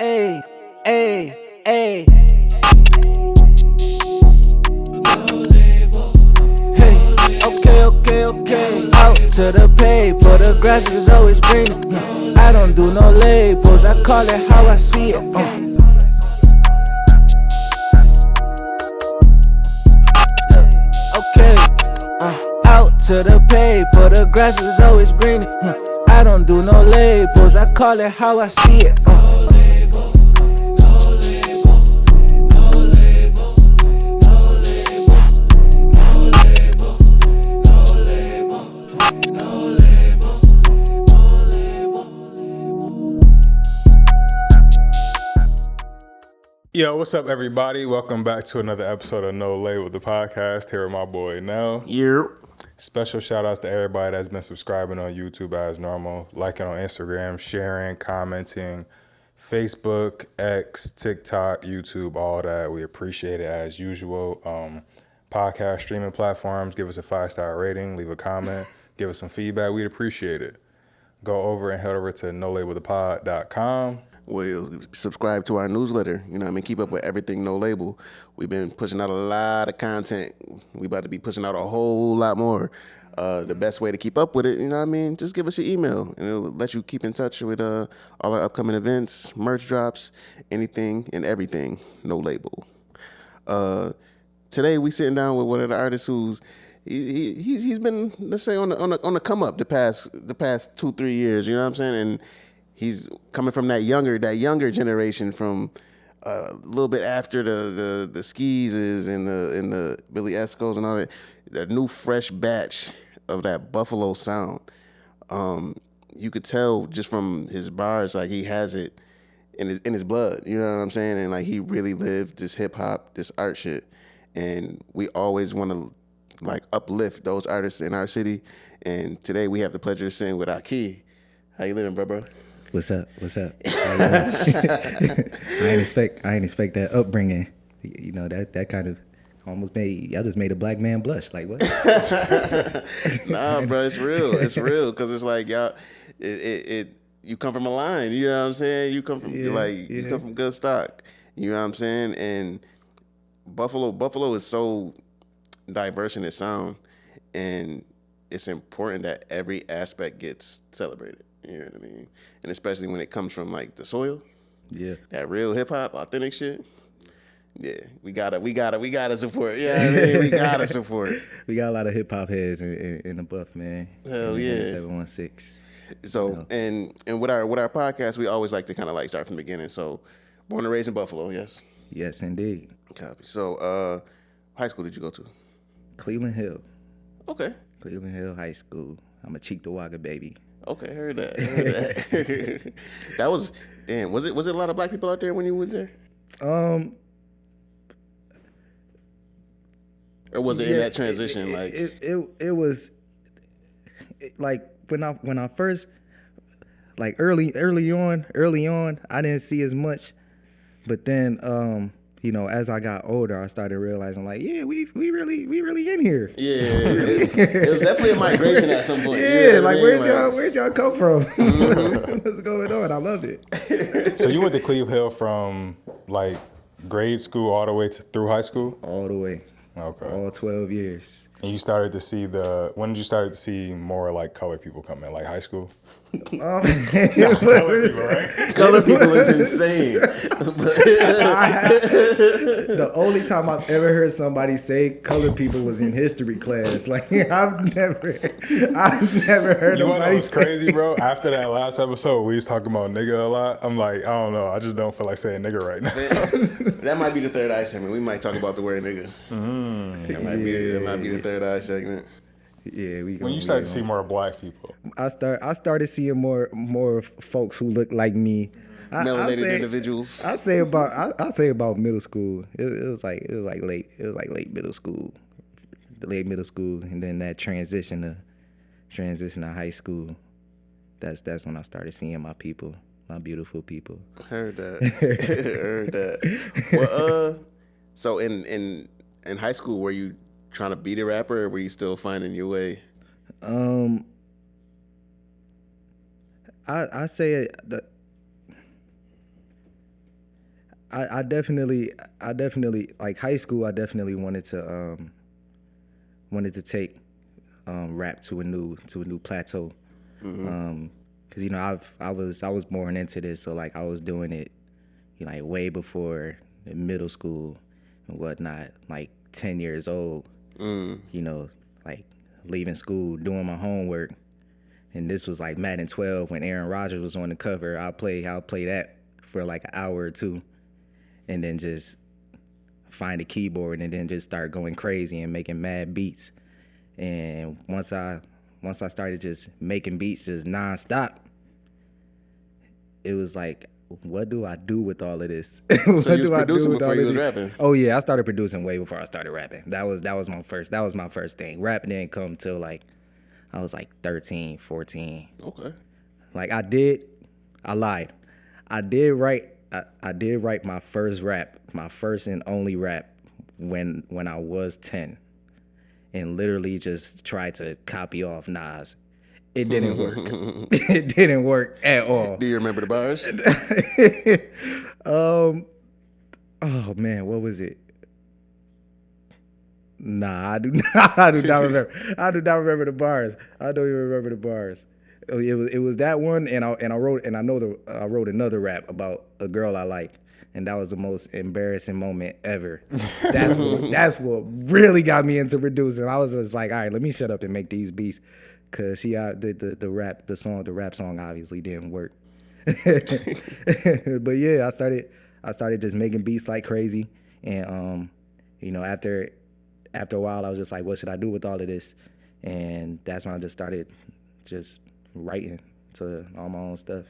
Ay, ay, ay. Hey, okay. Out to the pay, for the grass is always greener. I don't do no labels, I call it how I see it. Okay, out to the pay, for the grass is always greener. I don't do no labels, I call it how I see it. Yo, what's up, everybody? Welcome back to another episode of No Label, the podcast. Here with my boy Nell. Special shout outs to everybody that's been subscribing on YouTube as normal, liking on Instagram, sharing, commenting, Facebook, X, TikTok, YouTube, all that. We appreciate it as usual. Podcast streaming platforms, give us a 5-star rating, leave a comment, give us some feedback. We'd appreciate it. Go over and head over to nolabelthepod.com. Well, subscribe to our newsletter. You know what I mean? Keep up with everything No Label. We've been pushing out a lot of content. We about to be pushing out a whole lot more. The best way to keep up with it, you know what I mean? Just give us your email, and it'll let you keep in touch with all our upcoming events, merch drops, anything and everything No Label. Today we sitting down with one of the artists who's he's been, let's say, on the come up the past 2-3 years. You know what I'm saying? And he's coming from that younger generation, from a little bit after the Skeezes and the Billy Escos and all that new fresh batch of that Buffalo sound. You could tell just from his bars, like he has it in his blood. You know what I'm saying? And like he really lived this hip hop, this art shit. And we always want to like uplift those artists in our city. And today we have the pleasure of sitting with AAHKEE. How you living, bro? What's up? I ain't expect that upbringing. You know, that kind of almost y'all just made a black man blush. Like what? Nah, bro, it's real. It's real because it's like y'all. You come from a line. You know what I'm saying? You come from you come from good stock. You know what I'm saying? And Buffalo is so diverse in its sound, and it's important that every aspect gets celebrated. You know what I mean? And especially when it comes from like the soil. Yeah. That real hip hop, authentic shit. Yeah. We gotta support. Yeah, I mean, we gotta support. We got a lot of hip hop heads in the buff, man. Hell yeah. 716. So and with our podcast, we always like to kind of like start from the beginning. So born and raised in Buffalo, yes? Yes, indeed. Copy. So high school did you go to? Cleveland Hill. Okay. Cleveland Hill High School. I'm a Cheektowaga baby. Okay, heard that. That was damn. Was it a lot of black people out there when you went there? Or was it in that transition? It was like when I first, like early on, I didn't see as much, but then you know, as I got older, I started realizing, like, yeah, we really in here. Yeah, it was definitely a migration at some point. Yeah, like where'd y'all come from? What's going on? I love it. So you went to Cleve Hill from like grade school all the way through high school? All the way. Okay. All 12 years. And you started to see when did you start to see more like colored people come in, like high school? Colored people, right? Colored people is insane. The only time I've ever heard somebody say colored people was in history class. Like I've never heard You know nobody what's crazy, bro? After that last episode, we was talking about nigga a lot. I'm like, I don't know. I just don't feel like saying nigga right now. That might be the third eye segment. We might talk about the word nigga. That might be the third eye segment. Yeah, when you started to see more black people, I started seeing more folks who look like me. Melanated individuals. I say about middle school. It was like late middle school, and then that transition to high school. That's when I started seeing my people, my beautiful people. Heard that. Well, so in high school, were you trying to be a rapper, or were you still finding your way? I say that I definitely like high school. I definitely wanted to take rap to a new plateau. Cause you know I was born into this, so like I was doing it, you know, like way before middle school and whatnot. Like 10 years old, you know, like leaving school, doing my homework, and this was like Madden 12 when Aaron Rodgers was on the cover. I'll play that for like an hour or two, and then just find a keyboard and then just start going crazy and making mad beats. And once I started just making beats just nonstop, it was like, what do I do with all of this? So you was producing before you was rapping? Oh yeah, I started producing way before I started rapping. That was my first thing. Rapping didn't come till like I was like 13, 14. Okay. Like I lied. I did write my first rap, my first and only rap when I was 10, and literally just tried to copy off Nas. It didn't work. It didn't work at all. Do you remember the bars? Oh man, what was it? Nah, I do not. I do not remember. I do not remember the bars. I don't even remember the bars. It was that one, and I wrote another rap about a girl I like, and that was the most embarrassing moment ever. That's what really got me into producing. I was just like, all right, let me shut up and make these beats, cause the rap song obviously didn't work. But yeah, I started just making beats like crazy, and you know, after a while, I was just like, what should I do with all of this? And that's when I just started just writing to all my own stuff.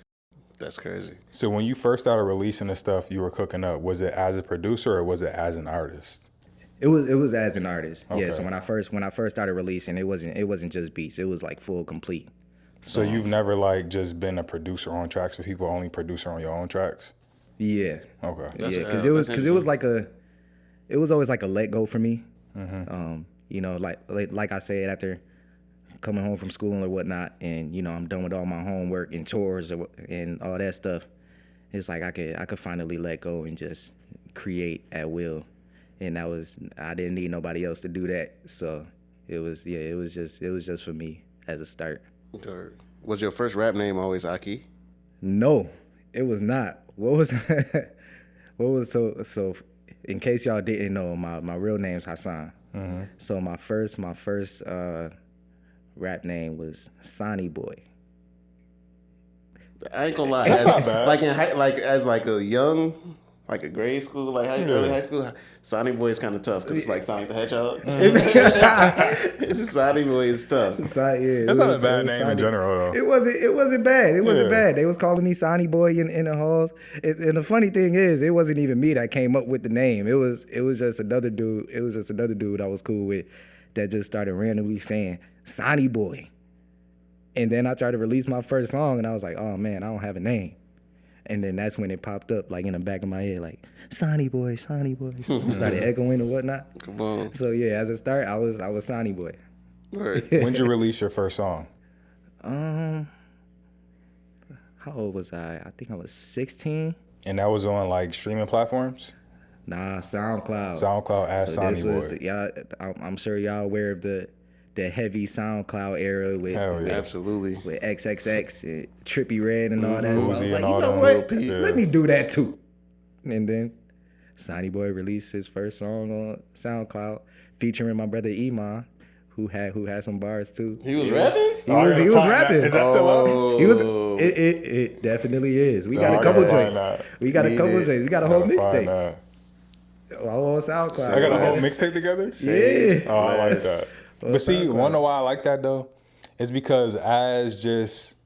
That's crazy. So when you first started releasing the stuff you were cooking up, was it as a producer or was it as an artist? It was as an artist. Okay. Yeah. So when I first started releasing, it wasn't just beats. It was like full complete. So you've never like just been a producer on tracks for people, only producer on your own tracks? Yeah. Okay. Yeah, because it was always like a let go for me. You know, like I said, after coming home from school or whatnot, and you know, I'm done with all my homework and chores and all that stuff. It's like I could finally let go and just create at will, and I didn't need nobody else to do that. So it was just for me as a start. Was your first rap name always AAHKEE? No, it was not. What was so? In case y'all didn't know, my real name's Hassan. So my first rap name was Sonny Boy. I ain't gonna lie. That's not bad. As a grade school, early high school, Sonny Boy is kind of tough because it's like Sonic the Hedgehog. Sonny Boy is tough. That's not a bad name in general, though. It wasn't bad. It wasn't bad. They was calling me Sonny Boy in the halls. And the funny thing is, it wasn't even me that came up with the name. It was just another dude. It was just another dude I was cool with that just started randomly saying Sonny Boy. And then I tried to release my first song, and I was like, oh man, I don't have a name. And then that's when it popped up, like in the back of my head, like Sonny Boy, Sonny Boy. So it started echoing and whatnot. Come on. So yeah, as a start, I was Sonny Boy. Right. When'd you release your first song? How old was I? I think I was 16. And that was on like streaming platforms? Nah, SoundCloud. SoundCloud as Sonny Boy. Y'all, I'm sure y'all aware of the heavy SoundCloud era with Absolutely with XXX and Trippie Redd and all that. So I was like, you all know them. what? Yeah. Let me do that too. And then Sonny Boy released his first song on SoundCloud featuring my brother Iman, who had some bars too. He was rapping? He was rapping. Is that still up? He was. It definitely is. We got a couple joints. We got a couple joints. We got a whole mixtape. All on SoundCloud. I got a whole mixtape together? Yeah. Oh, I like that. But see, wanna know why I like that though? It's because as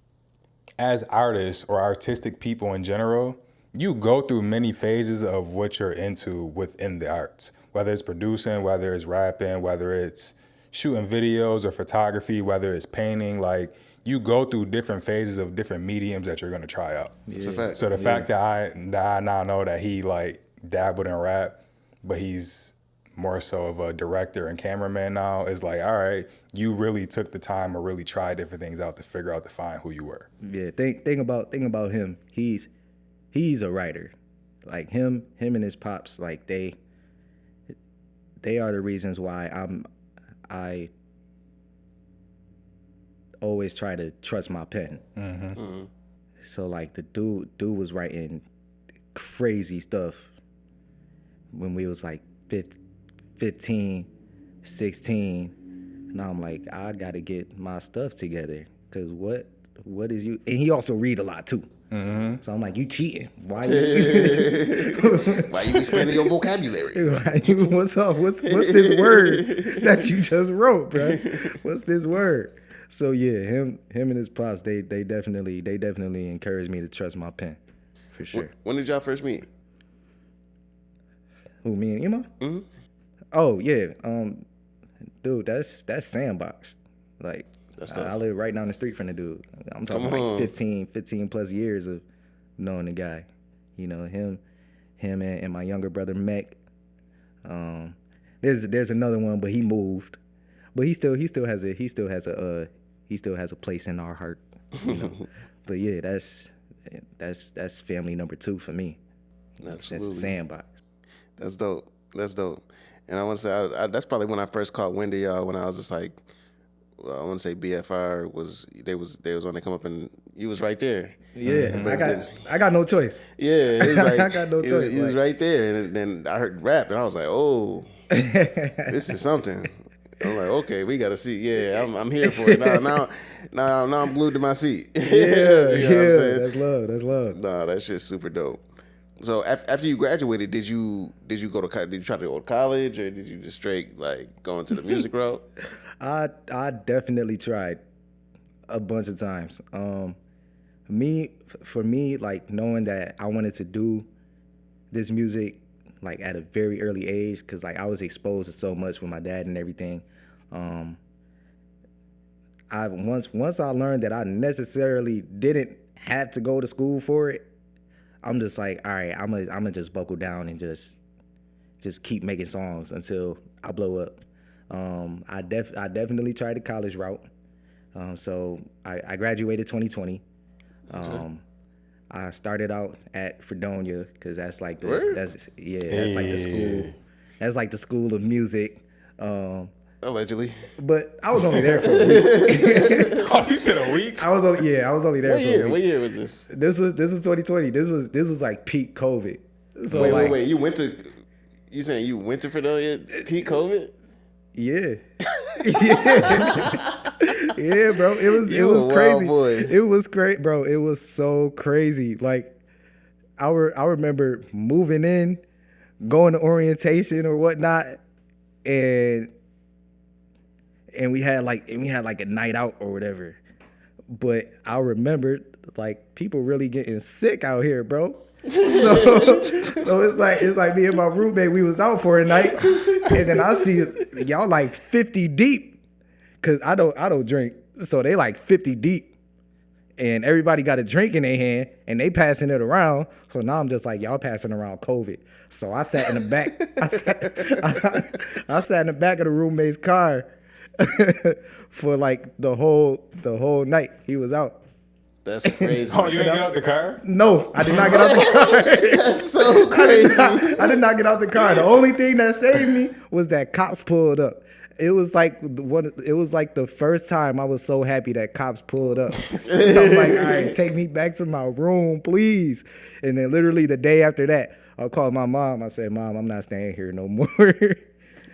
artists or artistic people in general, you go through many phases of what you're into within the arts. Whether it's producing, whether it's rapping, whether it's shooting videos or photography, whether it's painting, like you go through different phases of different mediums that you're gonna try out. It's a fact. So the fact that I now know that he like dabbled in rap, but he's more so of a director and cameraman now, is like, all right, you really took the time to really try different things out to figure out to find who you were. Yeah, thing about him, he's a writer. like him and his pops, like they are the reasons why I always try to trust my pen. So like the dude was writing crazy stuff when we was like 15, 16. Now I'm like, I gotta get my stuff together, cause what is you? And he also read a lot too. So I'm like, you cheating? Why you? Why you expanding your vocabulary? What's up? What's this word that you just wrote, bro? What's this word? So yeah, him and his pops, they definitely encouraged me to trust my pen, for sure. When did y'all first meet? Who, me and Ema? Oh yeah, dude, that's Sandbox. Like I live right down the street from the dude. I'm talking like 15 plus years of knowing the guy. You know, him and my younger brother Mech. There's another one, but he moved. But he still has a place in our heart. You know? But yeah, that's family number 2 for me. Absolutely. That's Sandbox. That's dope. And I want to say that's probably when I first caught wind of y'all, when I was just like, well, I want to say BFR was when they come up and you was right there. Yeah, I got no choice. Yeah, it was like, I got no choice. He was right there, and then I heard rap, and I was like, oh, this is something. I'm like, okay, we gotta see. Yeah, I'm here for it now. Now I'm glued to my seat. Yeah, you know what I'm saying? That's love. Nah, that shit's super dope. So after you graduated, did you try to go to college, or did you just straight like go into the music route? I definitely tried a bunch of times. For me, like knowing that I wanted to do this music like at a very early age, because like I was exposed to so much with my dad and everything. Once I learned that I necessarily didn't have to go to school for it, I'm just like, all right, I'm gonna just buckle down and just keep making songs until I blow up. I definitely tried the college route. So I graduated 2020. I started out at Fredonia because that's like the school. That's like the school of music. Allegedly. But I was only there for a week. Oh, you said a week? I was only there for a week. What year was this? This was 2020. This was like peak COVID. So wait. You saying you went to Fredonia peak COVID? Yeah. Yeah, bro. It was crazy. Boy. It was great, bro. It was so crazy. Like I remember moving in, going to orientation or whatnot, and we had like a night out or whatever. But I remembered like people really getting sick out here, bro. So it's like me and my roommate, we was out for a night, and then I see y'all like 50 deep, cause I don't drink, so they like 50 deep, and everybody got a drink in their hand and they passing it around. So now I'm just like, y'all passing around COVID. So I sat in the back. I sat in the back of the roommate's car for like the whole night he was out. That's crazy. Oh, you didn't get out the car? No, I did not get out the car. That's so crazy. I did not get out the car. The only thing that saved me was that cops pulled up. It was like the first time I was so happy that cops pulled up. So I'm like, all right, take me back to my room, please. And then literally the day after that, I called my mom. I said, Mom, I'm not staying here no more.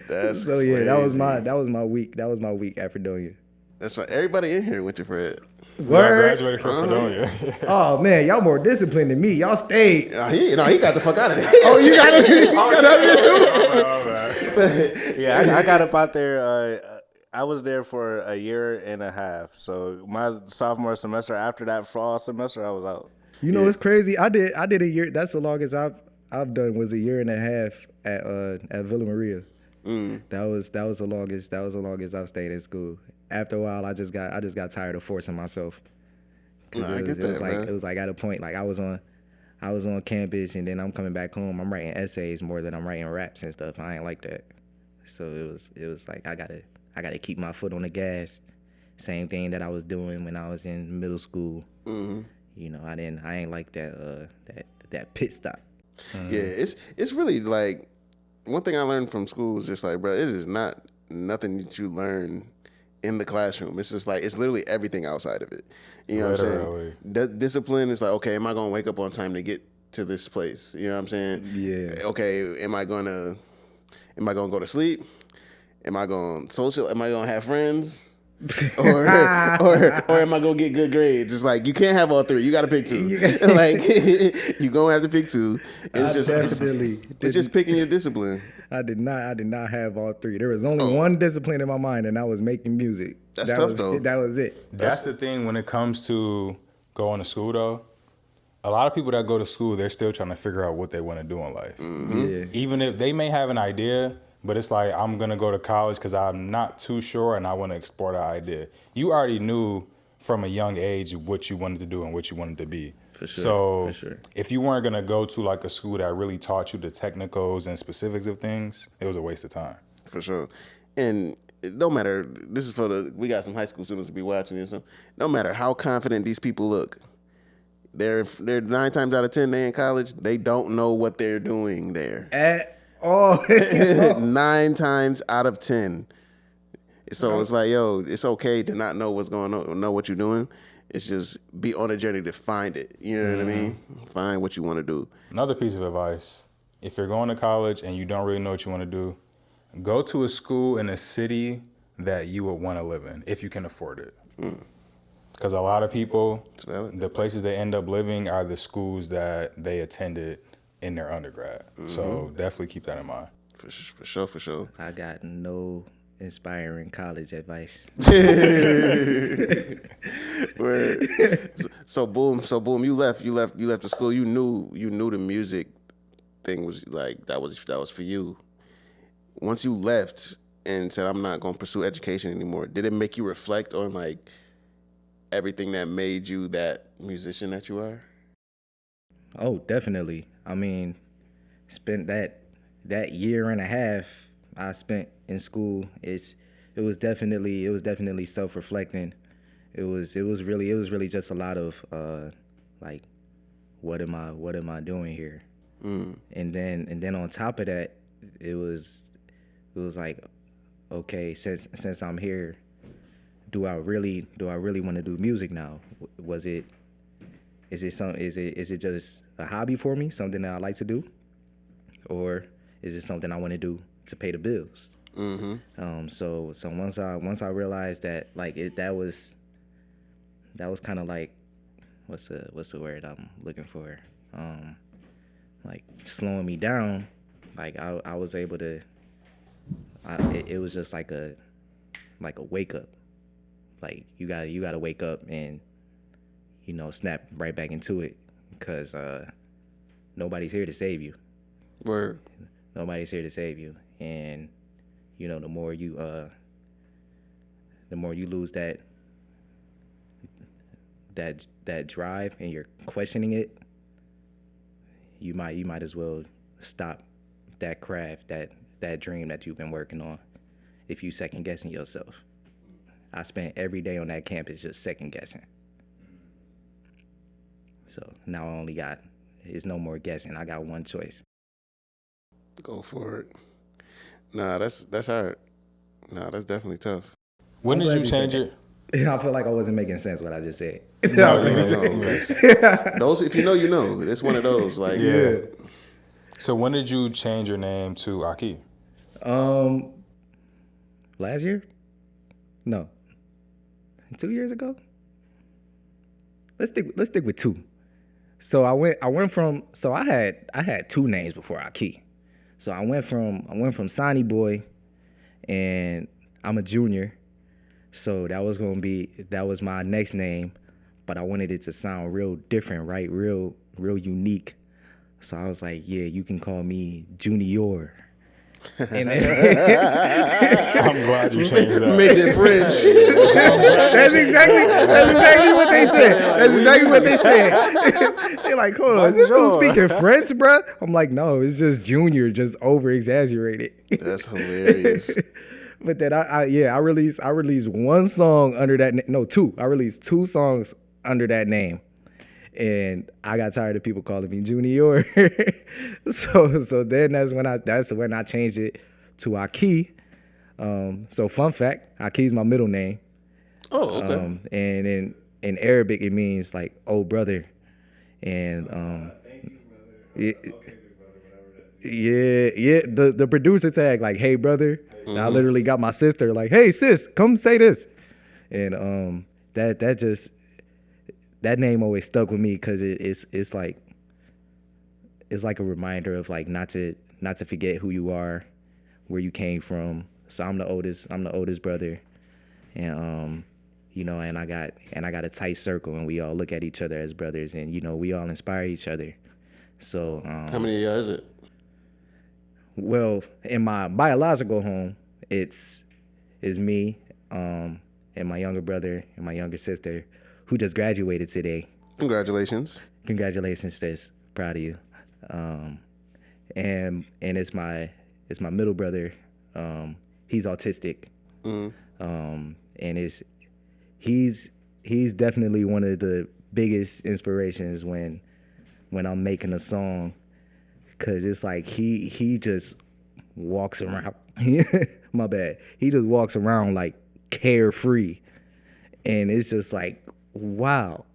That's so yeah, that was my week. That was my week at Fredonia. That's right. Everybody in here went to Fred. Word. I graduated from Fredonia. Oh man, y'all more disciplined than me. Y'all stayed. He got the fuck out of there. Oh, you got it. too. Yeah, I got up out there. I was there for a year and a half. So my sophomore semester, after that fall semester, I was out. You know, it's crazy. I did a year. That's the longest I've done was a year and a half at Villa Maria. That was the longest I've stayed in school. After a while, I just got tired of forcing myself. I get that, man. It was like at a point, like I was on campus, and then I'm coming back home. I'm writing essays more than I'm writing raps and stuff. I ain't like that. So it was like I gotta keep my foot on the gas. Same thing that I was doing when I was in middle school. You know, I ain't like that pit stop. Yeah, it's really like one thing I learned from school is just like, bro, it is not nothing that you learn in the classroom. It's just like it's literally everything outside of it. You know what I'm saying? Discipline is like, okay, am I gonna wake up on time to get to this place? You know what I'm saying? Yeah. Okay, am I gonna go to sleep? Am I gonna social? Am I gonna have friends? or am I gonna get good grades? It's like you can't have all three. You got to pick two. Like you gonna have to pick two. It's just picking your discipline. I did not have all three. There was only one discipline in my mind, and that was making music. That's tough though. That was it. That's the thing when it comes to going to school though. A lot of people that go to school, they're still trying to figure out what they want to do in life. Mm-hmm. Yeah. Even if they may have an idea, but it's like, I'm going to go to college because I'm not too sure and I want to explore that idea. You already knew from a young age what you wanted to do and what you wanted to be. For sure. So For sure. if you weren't going to go to like a school that really taught you the technicals and specifics of things, it was a waste of time. For sure. And no matter, this is we got some high school students to be watching this. No matter how confident these people look, they're 9 times out of 10, they in college, they don't know what they're doing there. At all. 9 times out of 10. So it's like, yo, it's okay to not know what's going on, know what you're doing. It's just be on a journey to find it. You know what I mean? Find what you want to do. Another piece of advice, if you're going to college and you don't really know what you want to do, go to a school in a city that you would want to live in, if you can afford it. Because a lot of people, the places they end up living are the schools that they attended in their undergrad. So definitely keep that in mind. For sure. I got no inspiring college advice. So boom, you left the school. You knew the music thing was like that was for you. Once you left and said, I'm not going to pursue education anymore, did it make you reflect on like everything that made you that musician that you are? Oh, definitely. I mean, spent that year and a half I spent in school. It was definitely self-reflecting. It was really just a lot of like, what am I doing here? And then on top of that, it was like, okay, since I'm here, do I really want to do music now? Is it just a hobby for me, something that I like to do, or is it something I want to do to pay the bills? So once I realized that that was kind of like, what's the word I'm looking for? Like slowing me down. Like I was able to. It was just like a wake up. Like you gotta wake up and snap right back into it, because nobody's here to save you. Word. Nobody's here to save you, and the more you lose that drive and you're questioning it, you might as well stop that craft, that dream that you've been working on, if you second guessing yourself. I spent every day on that campus just second guessing. So now it's no more guessing. I got one choice. Go for it. Nah, that's hard. Nah, that's definitely tough. When did you change it? I feel like I wasn't making sense what I just said. No. Those, if you know, you know. It's one of those. Like, yeah. So when did you change your name to AAHKEE? Last year? No. 2 years ago? Let's stick with 2. So I went from, so I had 2 names before AAHKEE. So I went from Sonny Boy, and I'm a junior. So that was my next name, but I wanted it to sound real different, right? Real unique. So I was like, yeah, you can call me Junior. And then I'm glad you changed that. Make it French. That's exactly what they said. That's exactly what they said. They're like, hold on, is this dude speaking French, bro? I'm like, no, it's just Junior, just over exaggerated. That's hilarious. But then I released one song under that name. No, 2. I released 2 songs under that name. And I got tired of people calling me Junior. so then that's when I changed it to AAHKEE. So fun fact, AAHKEE is my middle name. Oh, okay. And in Arabic it means like "oh brother," and yeah. The producer tag like "hey brother." And I literally got my sister like, "hey sis, come say this," and that name always stuck with me because it's like a reminder of like not to forget who you are, where you came from. So I'm the oldest brother, and and I got a tight circle, and we all look at each other as brothers, and we all inspire each other. So How many of y'all is it? well, in my biological home, it's me, and my younger brother and my younger sister, who just graduated today. Congratulations. Congratulations, sis. Proud of you. And it's my middle brother. He's autistic. And he's definitely one of the biggest inspirations when I'm making a song, cause it's like he just walks around. My bad. He just walks around like carefree, and it's just like, wow,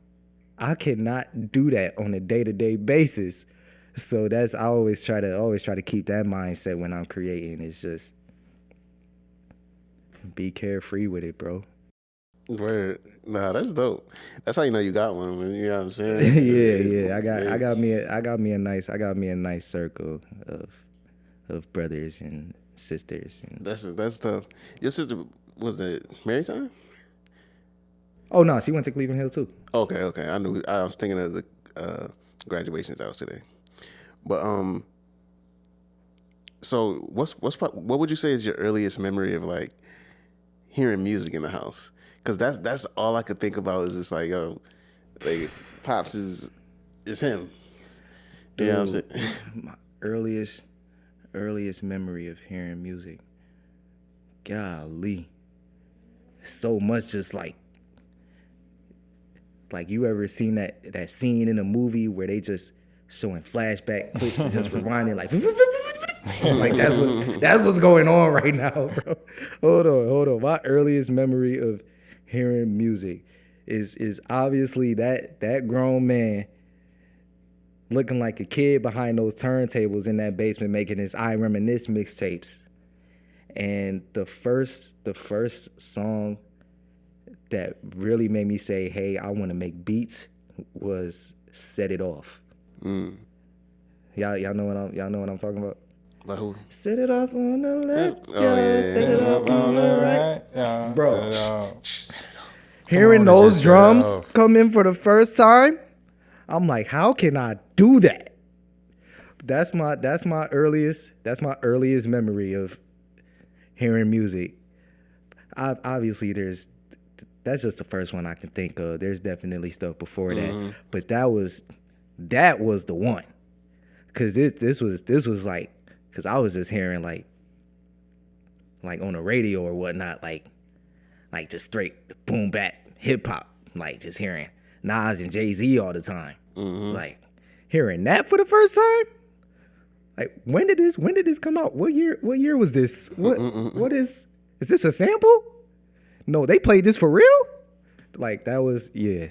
I cannot do that on a day-to-day basis. So I always try to keep that mindset when I'm creating. It's just be carefree with it, bro. Word. Nah, that's dope. That's how you know you got one. You know what I'm saying? yeah. I got me a nice circle of brothers and sisters. And That's tough. Your sister was the married time? oh no, she went to Cleveland Hill too. Okay. I knew. I was thinking of the graduations that was today. But so what would you say is your earliest memory of like hearing music in the house? Because that's all I could think about is just like, yo, like Pops is him. You know what I'm saying? My earliest memory of hearing music. Golly. So much, just like you ever seen that scene in a movie where they just showing flashback clips and just rewinding like like that's what's going on right now, bro. Hold on. My earliest memory of hearing music is obviously that grown man looking like a kid behind those turntables in that basement making his I Reminisce mixtapes. And the first song that really made me say, hey, I want to make beats was Set It Off. Y'all know what I'm talking about? By who? Set it off on the left, yeah. set it off on the right. Yeah, Bro, set it off. hearing Come on, those just set it drums off. come in for the first time, I'm like, how can I do that? That's my earliest memory of hearing music. Obviously, that's just the first one I can think of. There's definitely stuff before that, but that was the one. Cause this was like, cause I was just hearing like on the radio or whatnot, like just straight boom bap hip hop, like just hearing Nas and Jay-Z all the time, like hearing that for the first time. Like when did this come out? What year was this? What is this a sample? No, they played this for real? Like that was, yeah.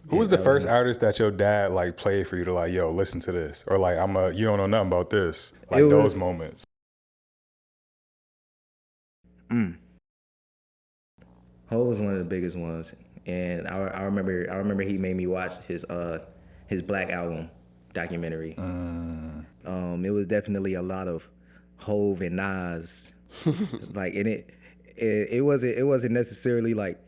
Who was the first artist that your dad like played for you to like, yo, listen to this? Or like, you don't know nothing about this. Like those moments. Ho was one of the biggest ones. And I remember he made me watch his Black Album documentary. It was definitely a lot of Hove and Nas. Like, and it wasn't necessarily like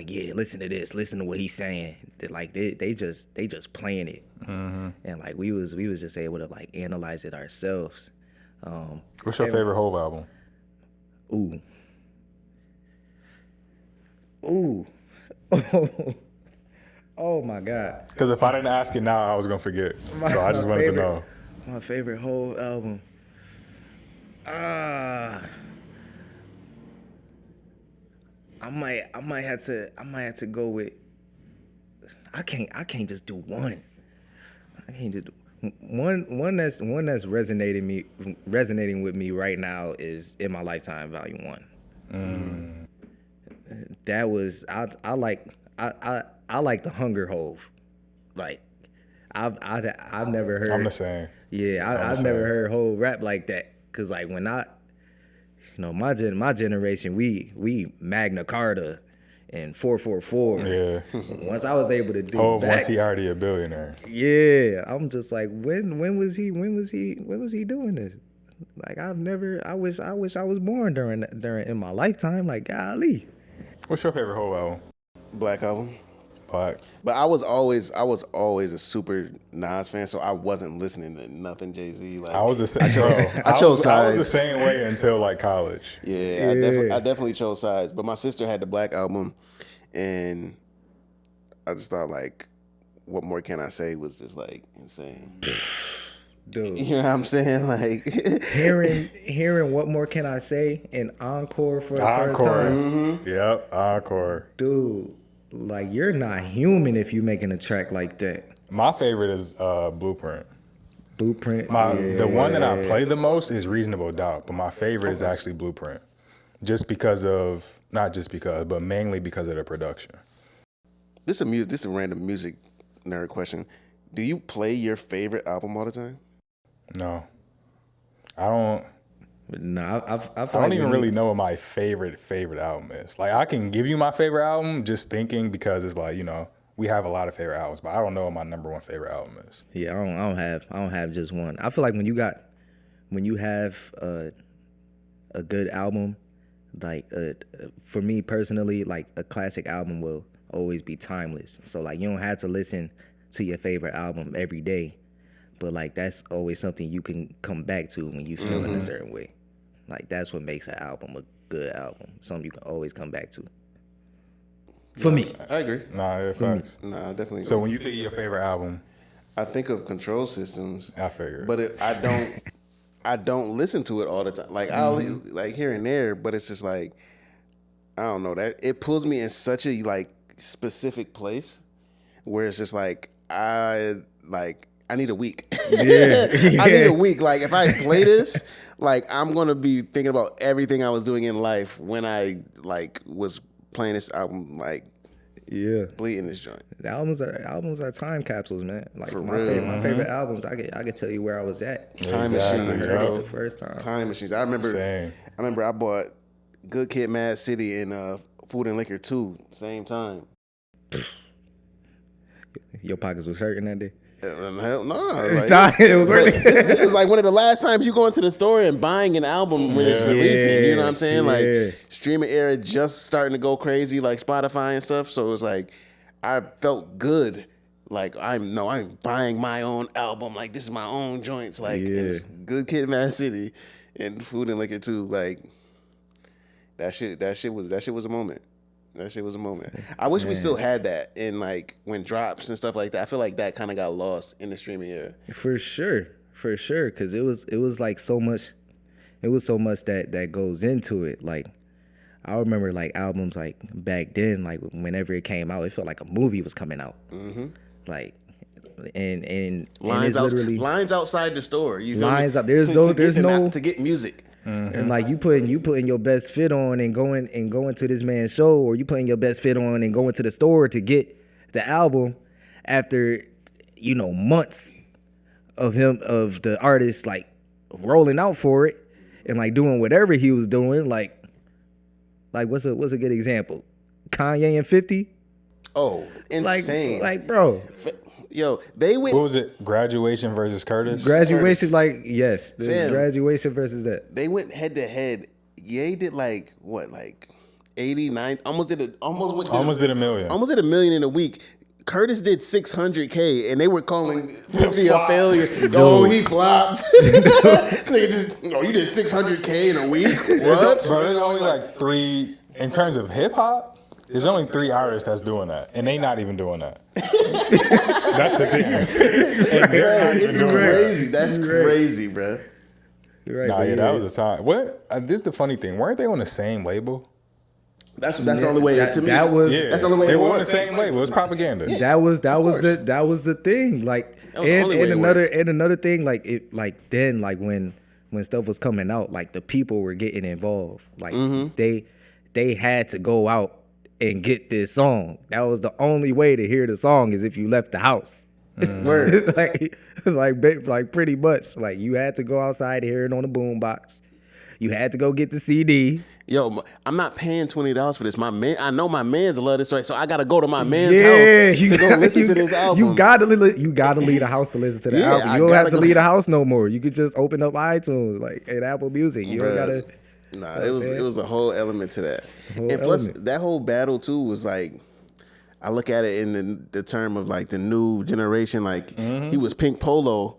yeah, listen to this, listen to what he's saying. Like they just playing it, and like we was just able to like analyze it ourselves. What's your favorite Hove album? Ooh. Oh my God. Because if I didn't ask it now, I was gonna forget. So I just wanted to know. My favorite Hove album. I might have to go with. I can't just do one. I can't just do one that's resonating with me right now is In My Lifetime Volume 1. That was I like the Hunger Hove. Like I've never heard. I'm the same. Yeah, I've never heard Hove rap like that. Cause like when my generation, we Magna Carta and 444. Yeah. Once I was able to do Hove once he already a billionaire. Yeah, I'm just like, when was he doing this? Like I wish I was born during In My Lifetime. Like golly. What's your favorite Hove album? Black album. Black. But I was always a super Nas fan, so I wasn't listening to nothing Jay-Z. Like I was the same. I chose sides. I was the same way until like college. Yeah, I definitely chose sides. But my sister had the Black album, and I just thought like, what more can I say was just like insane. Dude, you know what I'm saying? Like hearing What More Can I Say and Encore for the first time. Mm-hmm. Yep, Encore. Dude, like you're not human if you making a track like that. My favorite is Blueprint. Blueprint. The one that I play the most is Reasonable Doubt, but my favorite is actually Blueprint. But mainly because of the production. This is a random music nerd question. Do you play your favorite album all the time? No, I don't. No, I don't even really know what my favorite album is. Like I can give you my favorite album just thinking because it's like, you know, we have a lot of favorite albums, but I don't know what my number one favorite album is. Yeah, I don't have just one. I feel like when you have a good album, like for me personally, like a classic album will always be timeless. So like you don't have to listen to your favorite album every day, but like that's always something you can come back to when you feel in a certain way. Like that's what makes an album a good album. Something you can always come back to. For me, I agree. Nah, yeah, facts. Nah, I definitely. So when you think of your favorite album, I think of Control Systems. I figured, but I don't listen to it all the time. Like I'll like here and there, but it's just like I don't know that it pulls me in such a like specific place where it's just like I need a week. Yeah. I need a week. Like if I play this, like I'm gonna be thinking about everything I was doing in life when I like was playing this album, like bleeding this joint. The albums are time capsules, man. Like For my real. favorite albums, I could tell you where I was at. Time Machines, bro. The first time. Time Machines. I remember I bought Good Kid, Mad City and Food and Liquor 2 same time. Your pockets was hurting that day. Hell no. It was working. This is like one of the last times you go into the store and buying an album when it's releasing. You know what I'm saying? Like streaming era just starting to go crazy, like Spotify and stuff. So it was like I felt good. Like I'm buying my own album. Like this is my own joints. Like and it's Good Kid, Mad City and Food and Liquor 2. Like that shit was a moment. That shit was a moment. I wish we still had that in like when drops and stuff like that. I feel like that kind of got lost in the streaming era. For sure, because it was like so much. It was so much that goes into it. Like I remember like albums like back then, like whenever it came out, it felt like a movie was coming out. Mm-hmm. Like and lines outside the store. You feel lines me? out. There's no to get music. Mm-hmm. And like you putting your best fit on and going to this man's show, or you putting your best fit on and going to the store to get the album after, you know, months of the artist like rolling out for it and like doing whatever he was doing. Like what's a good example? Kanye and 50. Oh, insane! Like bro. Yo, they went. What was it? Graduation versus Curtis? Graduation, like, yes. Fam, Graduation versus that. They went head to head. Ye did like 89, almost did a million. Almost did $1 million in a week. Curtis did 600K, and they were calling 50 a failure. Oh, he flopped. Nigga just, you did 600K in a week? What? Bro, there's only like 3, in terms of hip hop, there's only 3 artists that's doing that, and they not even doing that. That's the thing. And they're not even doing crazy. That. That's crazy, bro. Right, Nah, yeah, that was a time. What? This is the funny thing. Weren't they on the same label? That's the only way. To me, that was that's the only way. They it were on the was. same label. It was propaganda. That was the thing. Like, That was the only way it worked. and another thing, like it, like then, like when stuff was coming out, like the people were getting involved. Like they had to go out and get this song. That was the only way to hear the song is if you left the house. Word. like pretty much. Like you had to go outside to hear it on the boombox. You had to go get the CD. Yo, I'm not paying $20 for this. My man, I know my man's love this, right? So I gotta go to my man's house to go listen to this album. You gotta leave the house to listen to the album. You don't have to leave the house no more. You could just open up iTunes, like, and Apple Music. You don't gotta. Nah, it was a whole element to that, and plus that whole battle too was like, I look at it in the term of like the new generation. Like he was Pink Polo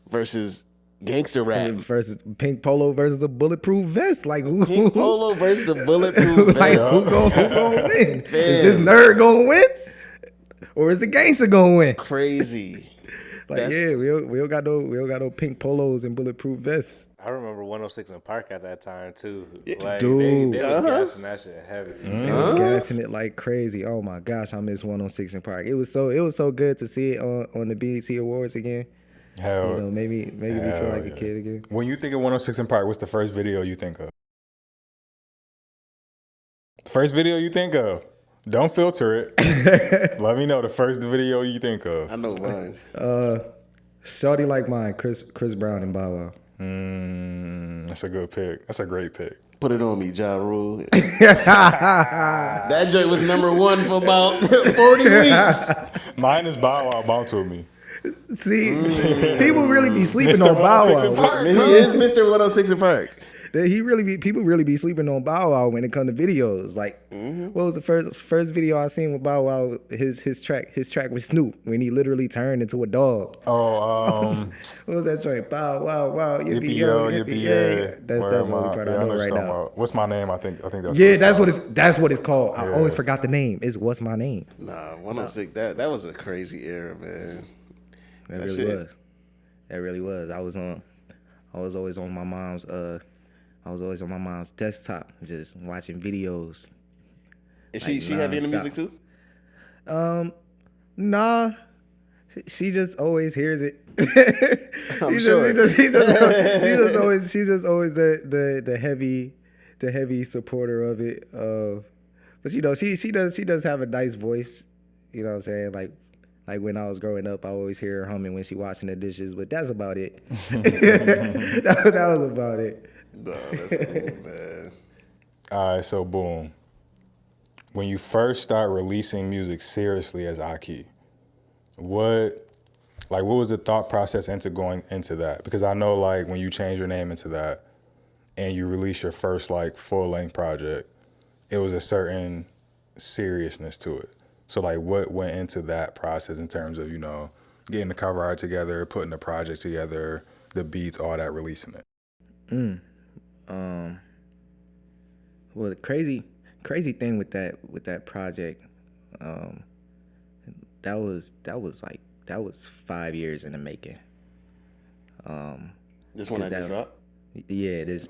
versus gangster rap. Versus Pink Polo versus a bulletproof vest. Like who? Pink Polo versus the bulletproof like vest. who gonna win? Is this nerd gonna win, or is the gangster gonna win? Crazy. Like we don't got no pink polos and bulletproof vests. I remember 106 in Park at that time too. Yeah. Like Dude. they was gassing that shit heavy. They was gassing it like crazy. Oh my gosh, I miss 106 in Park. It was so good to see it on the BET Awards again. Hell, You know, maybe we feel like a kid again. When you think of 106 in Park, what's the first video you think of? First video you think of? Don't filter it. Let me know the first video you think of. I know mine. Shorty Like Mine, Chris Brown and Bow Wow. That's a good pick. That's a great pick. Put it on me, Ja Rule. That joint was #1 for about 40 weeks. Mine is Bow Wow, Bounce With Me. See, people really be sleeping Mr. on Bow 106 in Wow. Park, He bro. is Mr. 106 in Park. People really be sleeping on Bow Wow when it comes to videos. Like, what was the first video I seen with Bow Wow? His track with Snoop when he literally turned into a dog. Oh, What was that track? Bow Wow Wow Yippee Yo, Yippee Yeah. That's the only part I know right now. What's my name? I think that's Yeah, that's what it's called. I always forgot the name. It's What's My Name. Nah, 106. That was a crazy era, man. That really was. That really was. I was always on my mom's desktop, just watching videos. Is Like, she heavy into music too? Nah, she just always hears it. I'm sure. She's just always the heavy supporter of it. But you know, she does have a nice voice. You know what I'm saying? Like when I was growing up, I always hear her humming when she washing the dishes. But that's about it. that was about it. No, that's cool, man. All right, so boom. When you first start releasing music seriously as AAHKEE, what was the thought process into going into that? Because I know like when you change your name into that and you release your first like full-length project, it was a certain seriousness to it. So like what went into that process in terms of, you know, getting the cover art together, putting the project together, the beats, all that, releasing it? Well, the crazy thing with that project, that was 5 years in the making. This one I just dropped? Yeah, this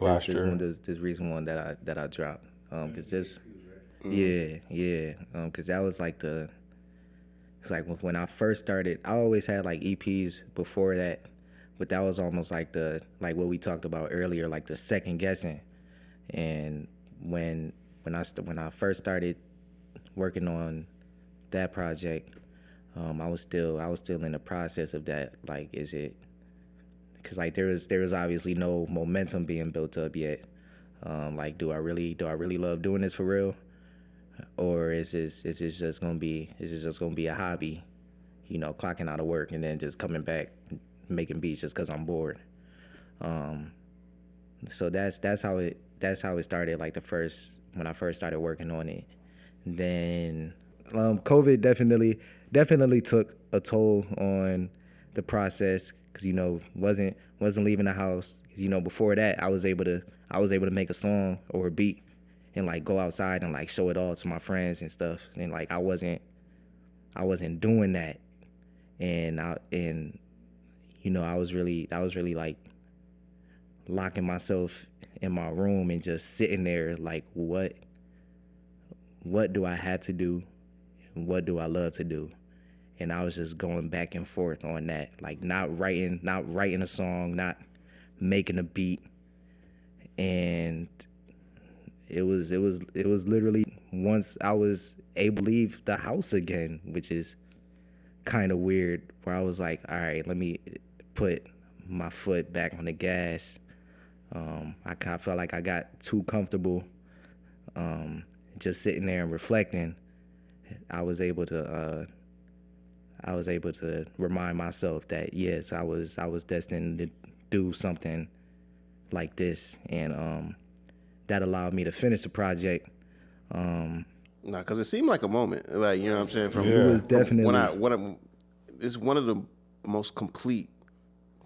recent one that I dropped. Cause this, cause that was like it's like when I first started. I always had like EPs before that, but that was almost like what we talked about earlier, like the second guessing. And when I first started working on that project, I was still in the process of that. Like, is it? Because like there was obviously no momentum being built up yet. Like, do I really love doing this for real, or is this just gonna be a hobby? You know, clocking out of work and then just coming back making beats just because I'm bored. So that's how it started. Like when I first started working on it. Then COVID definitely took a toll on the process, because, you know, wasn't leaving the house. 'Cause, you know, before that I was able to make a song or a beat and like go outside and like show it all to my friends and stuff. And like I wasn't doing that. And you know, I was really like locking myself in my room and just sitting there like, what what do I have to do, and what do I love to do, and I was just going back and forth on that, like not writing a song, not making a beat, and it was literally once I was able to leave the house again, which is kind of weird, where I was like, all right, let me put my foot back on the gas. I kind of felt like I got too comfortable just sitting there and reflecting. I was able to remind myself that yes, I was destined to do something like this, and that allowed me to finish the project. Nah, because it seemed like a moment. Like, you know what I'm saying? It was definitely it's one of the most complete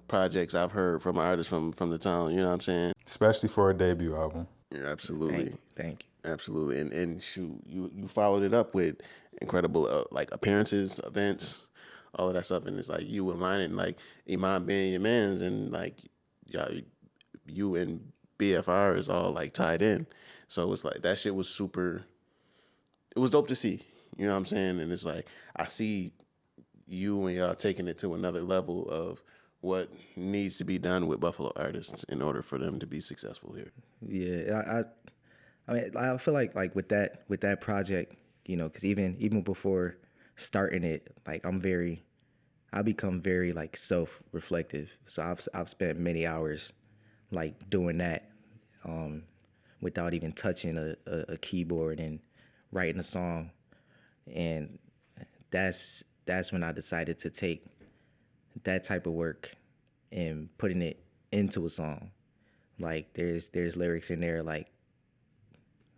projects I've heard from an artist from the town. You know what I'm saying? Especially for a debut album. Yeah, absolutely. Thank you. Absolutely. And shoot, you followed it up with incredible like appearances, events, all of that stuff, and it's like you aligning like Iman being your man's, and like you and BFR is all like tied in. So it's like that shit was super. It was dope to see. You know what I'm saying? And it's like I see you and y'all taking it to another level of what needs to be done with Buffalo artists in order for them to be successful here. Yeah, I mean, I feel like with that project, you know, because even before starting it, like I become very like self-reflective. So I've spent many hours like doing that, without even touching a keyboard and writing a song, and that's when I decided to take that type of work and putting it into a song. Like there's lyrics in there like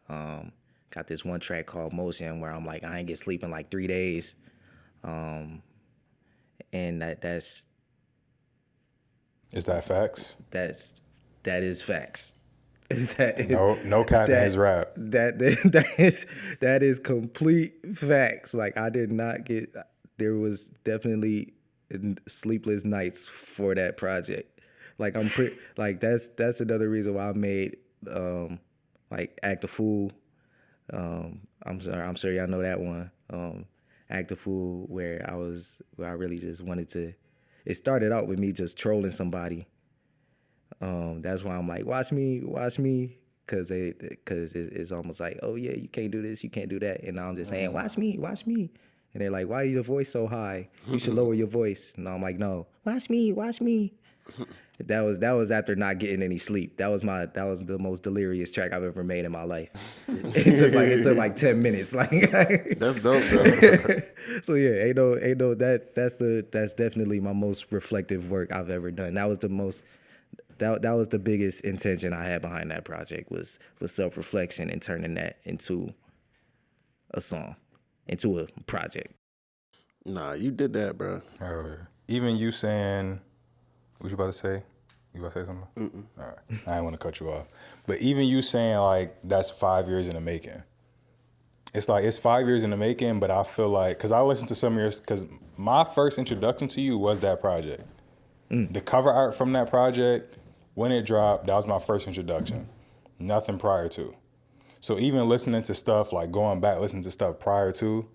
got this one track called Motion where I'm like, I ain't get sleep in like 3 days, and that's Is that facts? that is facts. No cap in his rap. That is complete facts. Like I did not get. There was definitely sleepless nights for that project. Like I'm pretty. Like that's another reason why I made like Act a Fool. I'm sure y'all know that one. Act a Fool, where I really just wanted to. It started out with me just trolling somebody. That's why I'm like, watch me, because it's almost like, oh yeah, you can't do this, you can't do that, and I'm just saying, watch me, and they're like, why is your voice so high? You should lower your voice. And I'm like, no, watch me. That was after not getting any sleep. That was the most delirious track I've ever made in my life. It took like 10 minutes. Like That's dope, bro. So yeah, ain't no that's definitely my most reflective work I've ever done. That was the most. That was the biggest intention I had behind that project was self-reflection and turning that into a song, into a project. Nah, you did that, bro. Oh, yeah. Even you saying, what you about to say? You about to say something? Mm-mm. All right. I didn't want to cut you off. But even you saying like that's 5 years in the making. It's like it's 5 years in the making, but I feel like, because I listened to some of yours, because my first introduction to you was that project. The cover art from that project, when it dropped, that was my first introduction. Nothing prior to. So even listening to stuff, like going back, listening to stuff prior to,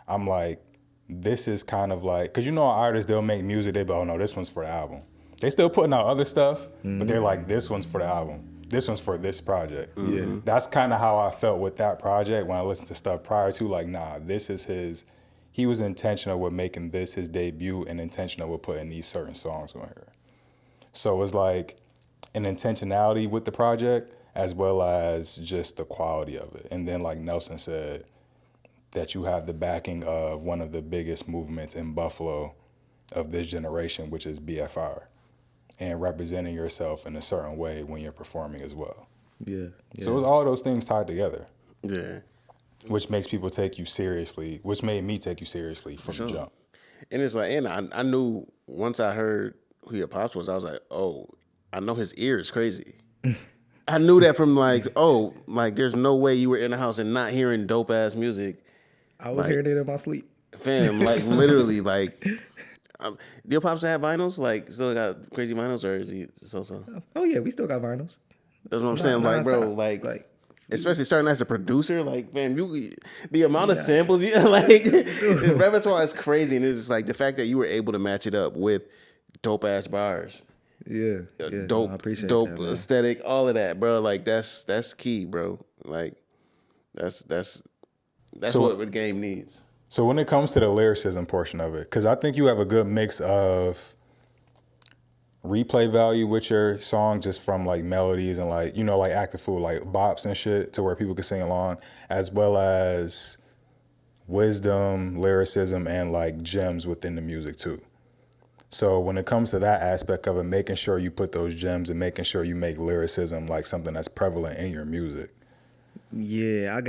I'm like, this is kind of like, because you know artists, they'll make music, they be, oh no, this one's for the album. They still putting out other stuff, but they're like, this one's for the album. This one's for this project. Yeah. That's kind of how I felt with that project when I listened to stuff prior to, like, nah, this is his, he was intentional with making this his debut and intentional with putting these certain songs on here. So it was like an intentionality with the project as well as just the quality of it. And then like Nelson said, that you have the backing of one of the biggest movements in Buffalo of this generation, which is BFR, and representing yourself in a certain way when you're performing as well. Yeah. So it was all those things tied together. Yeah. Which makes people take you seriously, which made me take you seriously from the jump. And it's like, and I knew once I heard who your pops was, I was like, oh, I know his ear is crazy. I knew that from like, oh, like there's no way you were in the house and not hearing dope ass music. I was hearing it in my sleep. Fam, like literally, like, do your pops have vinyls? Like, still got crazy vinyls, or is he so? Oh yeah, we still got vinyls. That's what I'm saying, like, bro, like especially starting as a producer, like, man, the amount of samples you like, the repertoire is crazy, and it's just like the fact that you were able to match it up with dope ass bars, dope, I appreciate dope that, man. aesthetic, all of that, bro. Like that's key, bro. Like that's what the game needs. So when it comes to the lyricism portion of it, because I think you have a good mix of replay value with your song, just from like melodies and like, you know, like Act the Fool, like bops and shit, to where people can sing along, as well as wisdom, lyricism, and like gems within the music too. So when it comes to that aspect of it, making sure you put those gems and making sure you make lyricism like something that's prevalent in your music. Yeah, I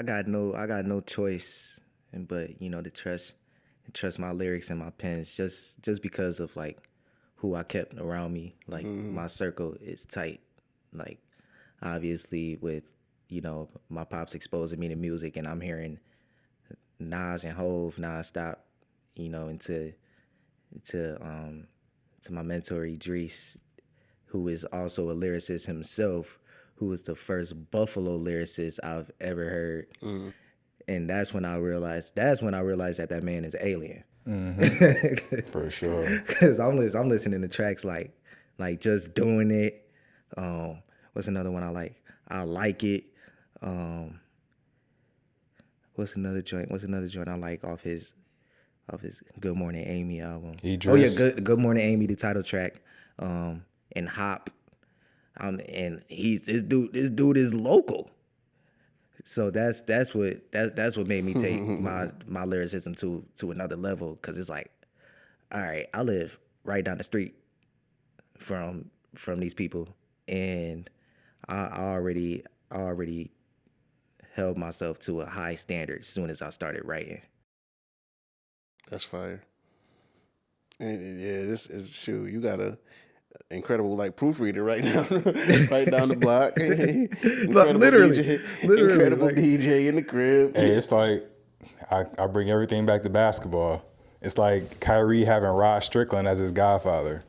got no choice, but you know, to trust my lyrics and my pens, just because of like who I kept around me. Like my circle is tight. Like obviously with, you know, my pops exposing me to music, and I'm hearing Nas and Hove nonstop, you know, into my mentor Idris, who is also a lyricist himself, who was the first Buffalo lyricist I've ever heard. And that's when I realized that man is alien. For sure. Because I'm listening to tracks like Just Doing It. What's another one I like? I Like It. What's another joint I like off his Good Morning Amy album? Idris. Oh yeah, Good Morning Amy, the title track. And Hop. And this dude is local. So that's what made me take my lyricism to another level, because it's like, all right, I live right down the street from these people, and I already held myself to a high standard as soon as I started writing. That's fire. And yeah, this is shoot. You got a incredible like proofreader right down the block. Incredible literally, incredible like, DJ in the crib. Hey, it's like I bring everything back to basketball. It's like Kyrie having Rod Strickland as his godfather.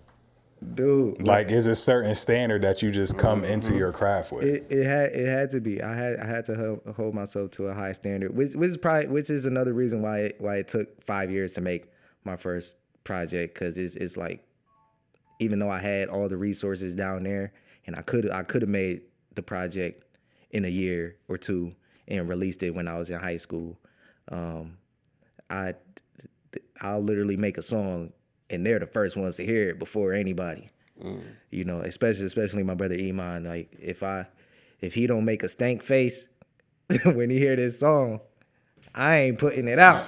Dude, Like, is a certain standard that you just come into your craft with. It had to be. I had to hold myself to a high standard, which is another reason why it took 5 years to make my first project, because it's like, even though I had all the resources down there, and I could have made the project in a year or two and released it when I was in high school. I'll literally make a song, and they're the first ones to hear it before anybody. You know, especially my brother Iman. Like, if he don't make a stank face when he hear this song, I ain't putting it out.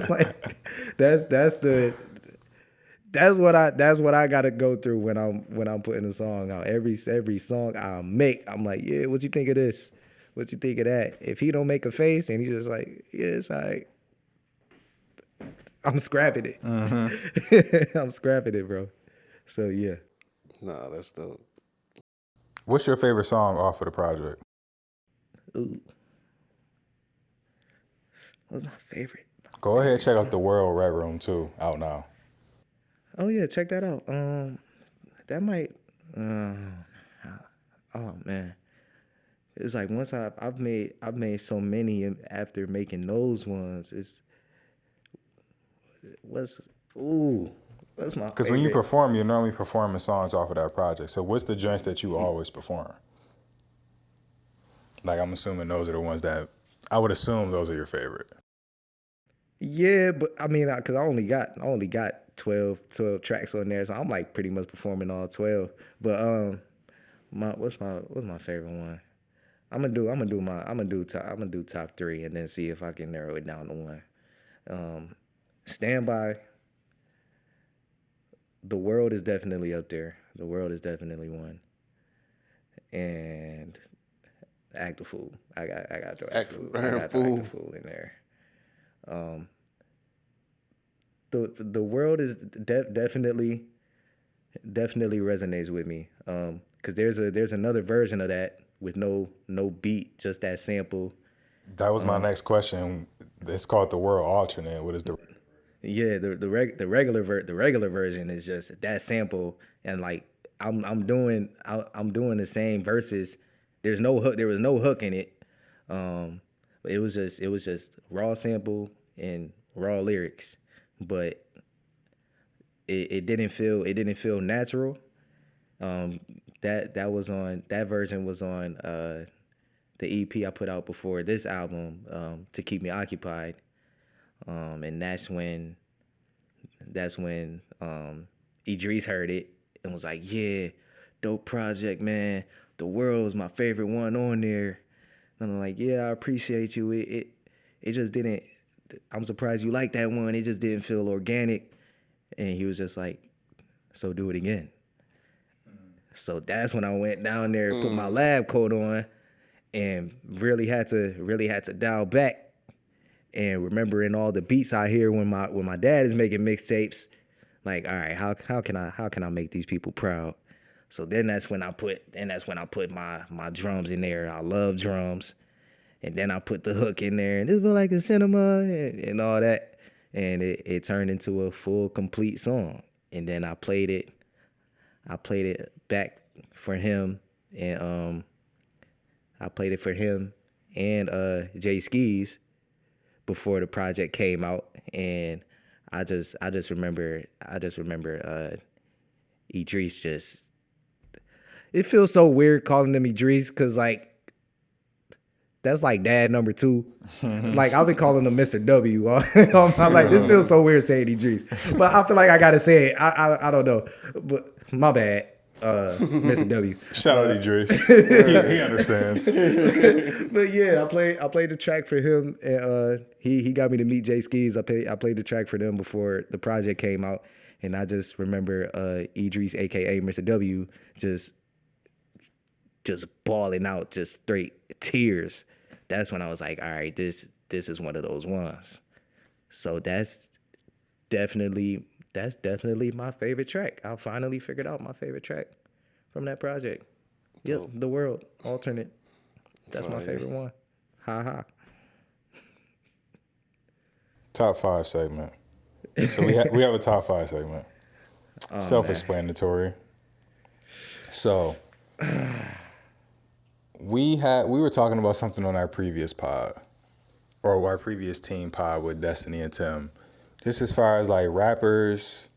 Like, that's what I gotta go through when I'm putting a song out. Every song I make, I'm like, yeah, what you think of this? What you think of that? If he don't make a face and he's just like, yeah, it's all right, I'm scrapping it. I'm scrapping it, bro. So yeah. Nah, that's dope. What's your favorite song off of the project? Ooh. What's my favorite? Go ahead, check out The World Red Room too, out now. Oh yeah, check that out. That might. Oh man, it's like once I've made so many after making those ones. What's my? Because when you perform, you're normally performing songs off of that project. So what's the joints that you always perform? Like, I'm assuming those are the ones that I would assume those are your favorite. Yeah, but I mean, because I only got 12 tracks on there, so I'm like pretty much performing all 12. But what's my favorite one? I'm gonna do top 3 and then see if I can narrow it down to one. Standby. The World is definitely up there. The World is definitely one. And Act the Fool. I got to throw Act the Fool in there. The World is definitely resonates with me. Cause there's another version of that with no beat, just that sample. That was my next question. It's called The World Alternate. What is the? Yeah, the regular version is just that sample, and like I'm doing the same verses. there's no hook. There was no hook in it. It was just raw sample and raw lyrics, but it didn't feel natural. That version was on the EP I put out before this album, To Keep Me Occupied, and that's when Idris heard it and was like, yeah, dope project, man. The World's my favorite one on there. And I'm like, yeah, I appreciate you. It just didn't. I'm surprised you like that one. It just didn't feel organic. And he was just like, so do it again. So that's when I went down there, put my lab coat on, and really had to dial back. And remembering all the beats I hear when my dad is making mixtapes, like, all right, how can I make these people proud? So then that's when I put my drums in there. I love drums. And then I put the hook in there, and this was like a cinema and all that. And it turned into a full, complete song. And then I played it back for him, and Jay Skis before the project came out. And I just remember Idris just. It feels so weird calling him Idris because, like, that's like dad number 2. Like, I've been calling him Mr. W. I'm like, this feels so weird saying Idris. But I feel like I got to say it. I don't know. But my bad, Mr. W. Shout out Idris. He understands. But yeah, I played the track for him. And he got me to meet Jay Skis. I played the track for them before the project came out. And I just remember Idris, a.k.a. Mr. W., just bawling out, just straight tears. That's when I was like, all right, this is one of those ones. So that's definitely my favorite track. I finally figured out my favorite track from that project. Yep, The World, alternate. That's my favorite one. Ha ha. Top 5 segment. So we have a top 5 segment. Self-explanatory. Man. So we were talking about something on our previous pod, or our previous team pod with Destiny and Tim. Just as far as like rappers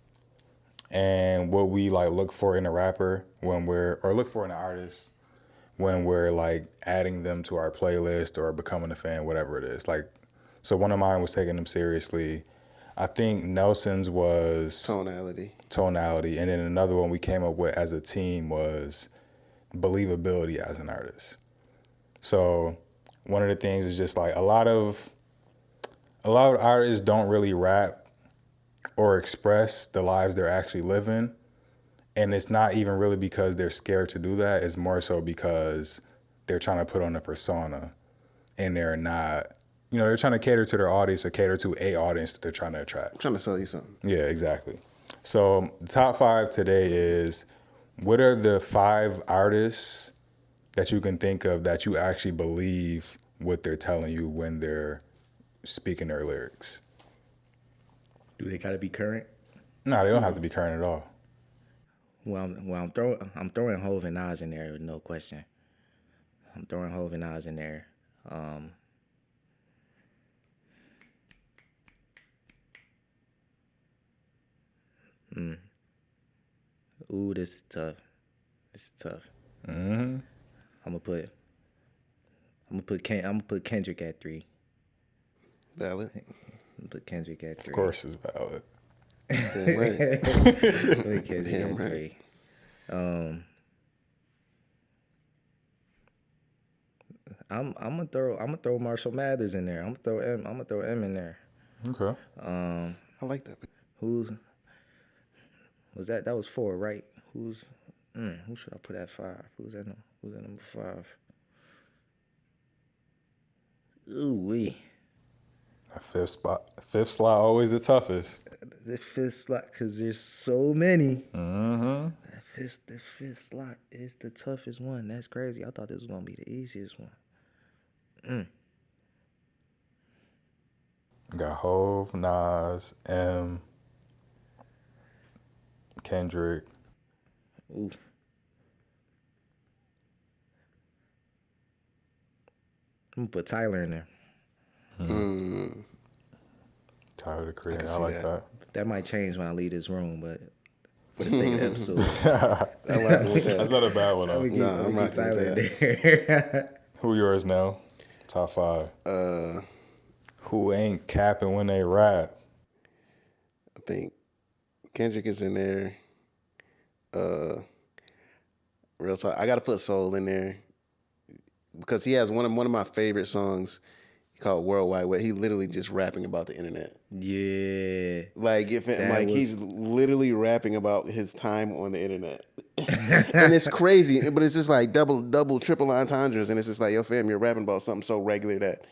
and what we like look for in a rapper look for in an artist when we're like adding them to our playlist or becoming a fan, whatever it is. Like, so one of mine was taking them seriously. I think Nelson's was tonality, and then another one we came up with as a team was believability as an artist. So one of the things is just like a lot of artists don't really rap or express the lives they're actually living, and it's not even really because they're scared to do that. It's more so because they're trying to put on a persona, and they're not. They're trying to cater to their audience or cater to a audience that they're trying to attract. I'm trying to sell you something. Yeah, exactly. So the top 5 today is, what are the 5 artists that you can think of that you actually believe what they're telling you when they're speaking their lyrics? Do they gotta be current? No, they don't have to be current at all. Well, I'm throwing Hov and Nas in there with no question. I'm throwing Hov and Nas in there. Ooh, this is tough. Mm-hmm. I'm gonna put Kendrick at 3. Valid. I'm gonna put Kendrick at 3. Of course, it's valid. Damn right. Put Kendrick Damn at right. 3. I'm gonna throw Marshall Mathers in there. I'm gonna throw M in there. Okay. I like that. Who was that? That was 4, right? Who should I put at 5? Who's at number 5? Ooh wee. Fifth slot always the toughest. The 5th slot, because there's so many. Mm-hmm. The fifth slot is the toughest one. That's crazy. I thought this was gonna be the easiest one. Got Hov, Nas, M, Kendrick. Ooh. I'm gonna put Tyler in there. Tyler the Creator. I like that. That might change when I leave this room, but for the sake of the episode, That's not a bad one. I'm Though. gonna keep Tyler in there. Who yours now? Top 5. Who ain't capping when they rap? I think Kendrick is in there. Real talk. I gotta put Soul in there because he has one of my favorite songs called Worldwide Web. He literally just rapping about the internet. Yeah. Like he's literally rapping about his time on the internet. And it's crazy, but it's just like double, triple entendres. And it's just like, yo, fam, you're rapping about something so regular that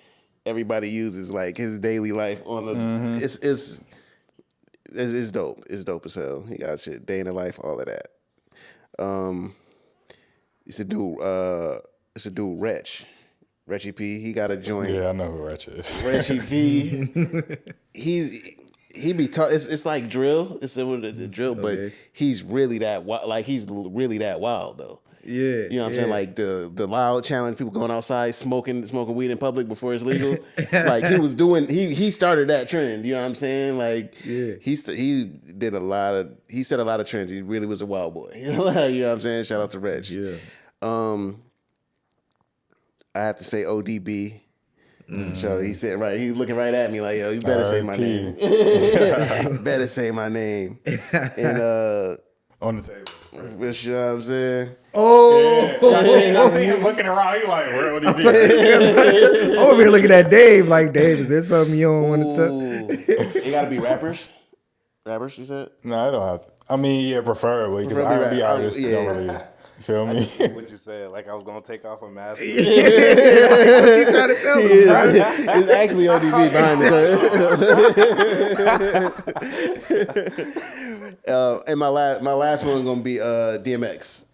everybody uses, like his daily life on the it's dope. It's dope as hell. He got shit, day in the life, all of that. It's a dude Wretch. Retchy P, he got a joint. Yeah, I know who Wretch is. Retchy P, he be tough. It's like drill. It's similar to the drill, but he's really that wild. Like he's really that wild though. Yeah, you know what I'm saying? Like the loud challenge, people going outside smoking weed in public before it's legal. Like he was doing, he started that trend. You know what I'm saying? Like he said a lot of trends. He really was a wild boy. You know what I'm saying? Shout out to Reg. Yeah. I have to say ODB. So he said he's looking right at me like, yo, you better say my name. Better say my name. And on the table. you know what I'm saying? Oh, yeah. I see him looking around. He like, where would he be? I'm over here looking at Dave like, Dave, is there something you don't want to tell? It gotta be rappers. Rappers, you said? No, I don't have to. I mean, yeah, preferably because R&B artists don't really. You feel me? What you said, like I was gonna take off a mask. What you trying to tell me, bro? It's actually ODB behind the curtain. And my last one gonna be DMX.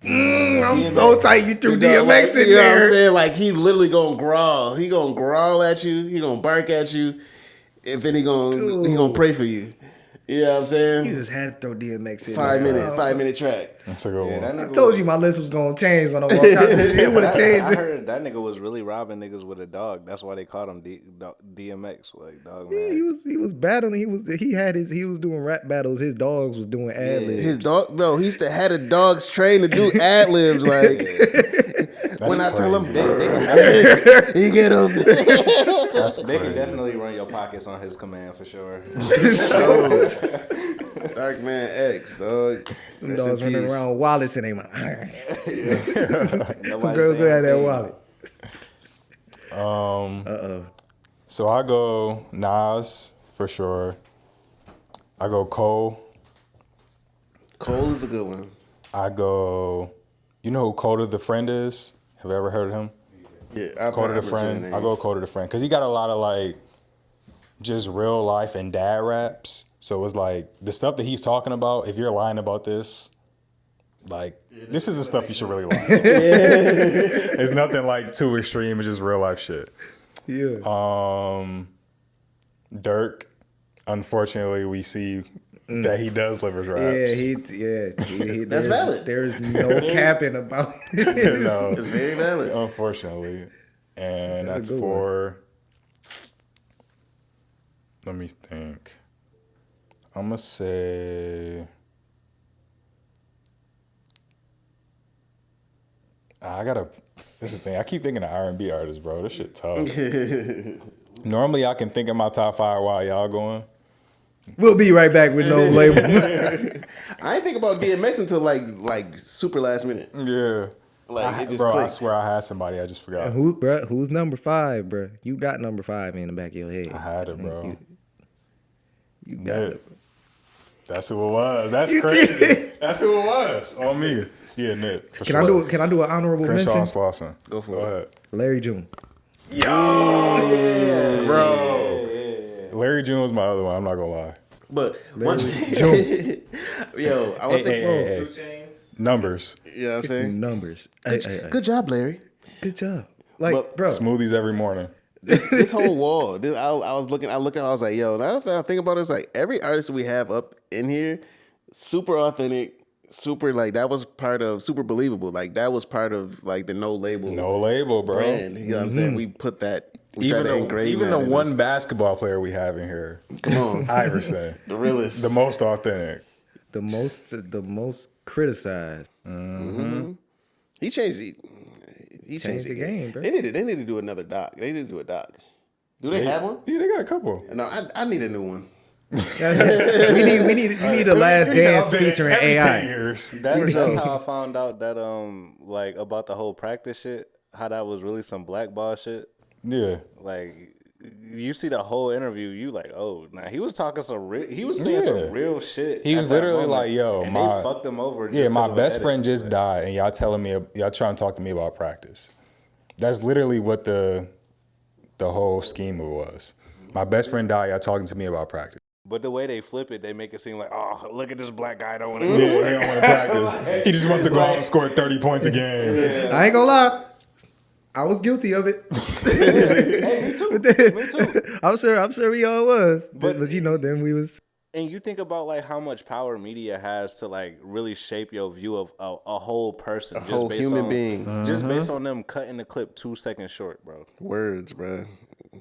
I'm DMX. so tight you threw DMX in you know there. what I'm saying? Like he literally gonna growl. He gonna growl at you. He gonna bark at you. And then he gonna pray for you. You know what I'm saying? You just had to throw DMX in. 5 minute track. That's a good one. I told you my list was gonna change when I walked out. It would have changed I it. heard that nigga was really robbing niggas with a dog. That's why they called him DMX, like dog man. Yeah, he was battling. He was doing rap battles. His dogs was doing ad libs. His dog, bro, he used to had a dogs trained to do ad libs. Like when I tell him, he get him. They can definitely run your pockets on his command for sure. Dark Man X, dog. Them dogs running around wallets and they like, Nobody girls go saying at that wallet. So I go Nas for sure. I go Cole. Cole is a good one. I go. You know who Coda the Friend is? Have you ever heard of him? Yeah, Coda the Friend. I go Coda the Friend because he got a lot of like just real life and dad raps. So it's like the stuff that he's talking about. If you're lying about this, like this is the stuff you should really lie. It's nothing like too extreme. It's just real life shit. Yeah. Dirk. Unfortunately, we see that he does live his raps. That's valid. There's no capping about it. No, It's very valid. unfortunately, and that's for. Let me think. I'm gonna say. This is the thing. I keep thinking of R&B artists, bro. This shit tough. Normally, I can think of my top 5 while y'all going. We'll be right back with no label. I ain't think about DMX until like super last minute. Yeah. Like it just bro, clicked. I swear I had somebody. I just forgot. Who's number 5, bro? You got number 5 in the back of your head. I had it, bro. You got it. That's who it was. That's crazy. That's who it was. On me. Yeah, Nip. Can I do an honorable Crenshaw mention? Slauson. Go for it. ahead. Larry June. Yo, bro. Larry June was my other one. I'm not gonna lie. But one, yo, I want to think. Numbers. You know what I'm saying? Numbers. Good job, Larry. Good job. Like, But- bro. Smoothies every morning. This whole wall. I looked at. I was like, yo. Now that I think about it, it's like every artist we have up in here, super authentic, super, like, that was part of super believable. Like, that was part of, like, the no label bro. brand. You know what I'm saying? We put that. We Even tried to engrave even that the in one us. basketball player we have in here, Come on, Iverson, the realest. the most authentic. The most criticized. He changed it. He changed the game, bro. They need to do another doc. They need to do a doc. Do they have one? Yeah, they got a couple. No, I need a new one. we need a Last Dance featuring every 10 AI. years. That's how I found out that like about the whole practice shit. How that was really some blackball shit. Yeah. Like, you see the whole interview, you like, oh, nah, he was talking he was saying some real shit. He was literally like, yo, and they fucked him over. Yeah, just my 'cause of best an friend edit. just died, and y'all trying to talk to me about practice. That's literally what the whole scheme was. My best friend died, y'all talking to me about practice. But the way they flip it, they make it seem like, oh, look at this black guy don't want to Yeah, he don't want to practice. He just wants to go out and score 30 points a game. Yeah. I ain't gonna lie. I was guilty of it. Hey, me too. Me too. I'm sure we all was. But you know, then we was. And you think about like how much power media has to like really shape your view of a whole person, just whole based human on, being. just based on them cutting the clip 2 seconds short, bro. Words, bro.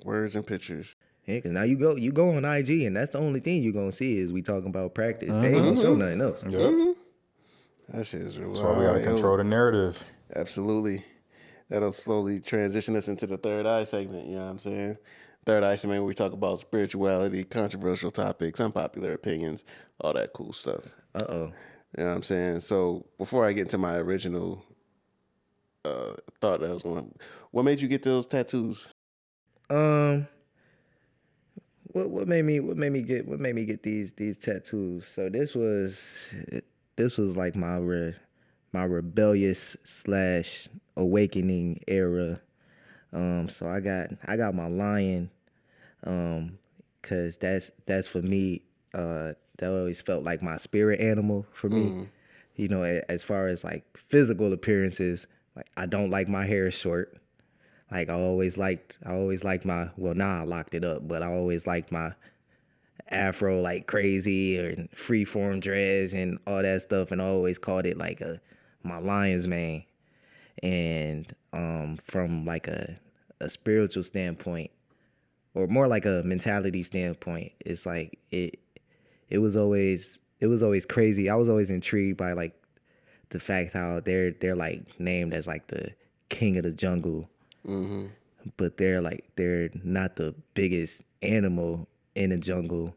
Words and pictures. Yeah, cause now you go on IG and that's the only thing you gonna see is we talking about practice. They ain't gonna show nothing else. Yep. That shit is real. That's why we gotta control the narrative. Absolutely. That'll slowly transition us into the third eye segment. You know what I'm saying? Third eye segment where we talk about spirituality, controversial topics, unpopular opinions, all that cool stuff. Uh-oh. You know what I'm saying? So before I get into my original thought that I was going, what made you get those tattoos? What made me get these tattoos? So this was like my rebellious / awakening era. So I got my lion, cause that's for me. That always felt like my spirit animal for me. You know, as far as like physical appearances, like I don't like my hair short. Like I always liked my, well, now I locked it up, but I always liked my afro like crazy or freeform dreads and all that stuff, and I always called it like my lion's mane. And from like a spiritual standpoint, or more like a mentality standpoint, it's like it was always crazy. I was always intrigued by like the fact how they're like named as like the king of the jungle. Mm-hmm. But they're not the biggest animal in the jungle,